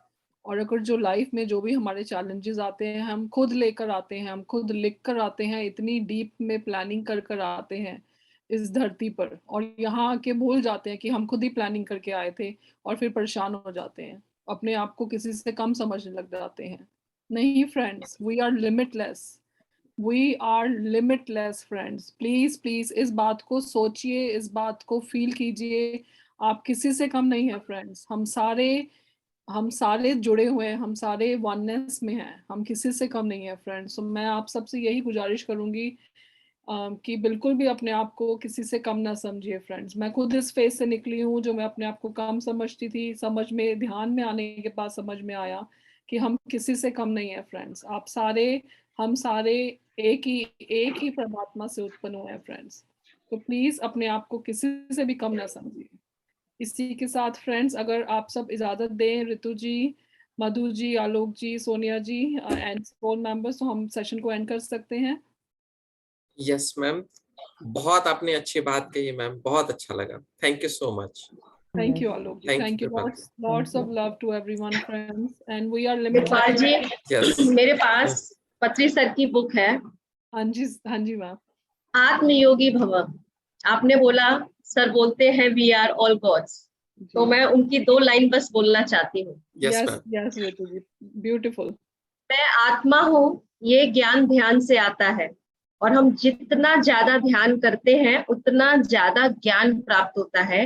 और अगर जो लाइफ में जो भी हमारे चैलेंजेस आते हैं, हम खुद लेकर आते हैं, हम खुद लिख कर आते हैं, इतनी डीप में प्लानिंग कर कर आते हैं इस धरती पर, और यहाँ आके भूल जाते हैं कि हम खुद ही प्लानिंग करके आए थे, और फिर परेशान हो जाते हैं, अपने आप को किसी से कम समझने लग जाते हैं। नहीं friends, we are limitless, we are limitless friends. Please please इस बात को सोचिए, इस बात को फील कीजिए। आप किसी से कम नहीं है फ्रेंड्स। हम सारे जुड़े हुए हैं, हम सारे वननेस में हैं, हम किसी से कम नहीं है फ्रेंड्स। तो मैं आप सबसे यही गुजारिश करूंगी कि बिल्कुल भी अपने आप को किसी से कम ना समझिए फ्रेंड्स। मैं खुद इस फेज से निकली हूँ जो मैं अपने आप को कम समझती थी, समझ में, ध्यान में आने के बाद समझ में आया कि हम किसी से कम नहीं है फ्रेंड्स। आप सारे, हम सारे एक ही परमात्मा से उत्पन्न हुए हैं फ्रेंड्स। तो प्लीज अपने आप को किसी से भी कम ना समझिए। इसी के साथ फ्रेंड्स, अगर आप सब इजाजत दें, ऋतु जी, मधु जी, आलोक जी, सोनिया जी एंड सोल मेंबर्स, तो हम सेशन को एंड कर सकते हैं। यस मैम, बहुत आपने अच्छी बात कही मैम, बहुत अच्छा लगा। Thank you so much. Thank you, Alok ji. Thank you. Lots of love to everyone, friends. And we are Kripal limited. जी, Yes. मेरे पास पत्री सर की बुक है, हाँ जी मैम। आत्मयोगी भव। आपने बोला, सर बोलते हैं वी आर ऑल गॉड्स, तो मैं उनकी 2 लाइन बस बोलना चाहती हूँ। Yes, ऋतु जी, beautiful. मैं आत्मा हूँ, ये ज्ञान ध्यान से आता है, और हम जितना ज्यादा ध्यान करते हैं उतना ज्यादा ज्ञान प्राप्त होता है।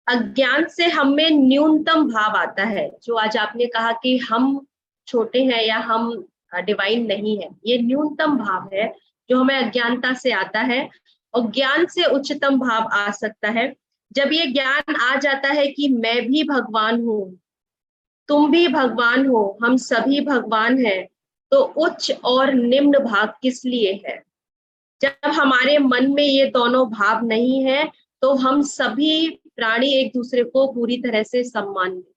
अज्ञान से हमें न्यूनतम भाव आता है, जो आज आपने कहा कि हम छोटे हैं या हम डिवाइन नहीं है, ये न्यूनतम भाव है जो हमें अज्ञानता से आता है, और ज्ञान से उच्चतम भाव आ सकता है। जब ये ज्ञान आ जाता है कि मैं भी भगवान हूँ, तुम भी भगवान हो, हम सभी भगवान हैं, तो उच्च और निम्न भाव किस लिए है? जब हमारे मन में ये दोनों भाव नहीं है, तो हम सभी प्राणी एक दूसरे को पूरी तरह से सम्मान दें।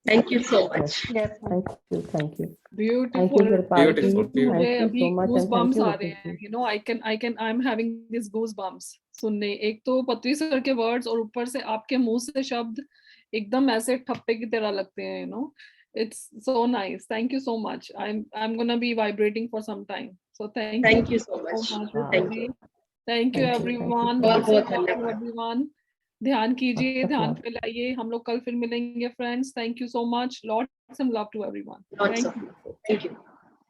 Thank you so much. Thank you. Beautiful. मुझे अभी goosebumps आ रहे हैं, you know, I'm having these goosebumps सुनने। एक तो पत्री सर के वर्ड्स, और ऊपर से आपके मुंह से शब्द एकदम ऐसे ठप्पे की तरह लगते हैं, you know. It's so nice. Thank you so much. I'm gonna be vibrating for some time. So thank you so much. Thank you. Thank you everyone. Everyone. ध्यान कीजिए, ध्यान पे लाइए। हम लोग कल फिर मिलेंगे friends. Thank you so much. Lots and love to everyone. Thank you.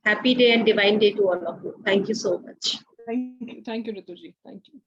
Happy day and divine day to all of you. Thank you so much. Thank you, Ritu ji. Thank you.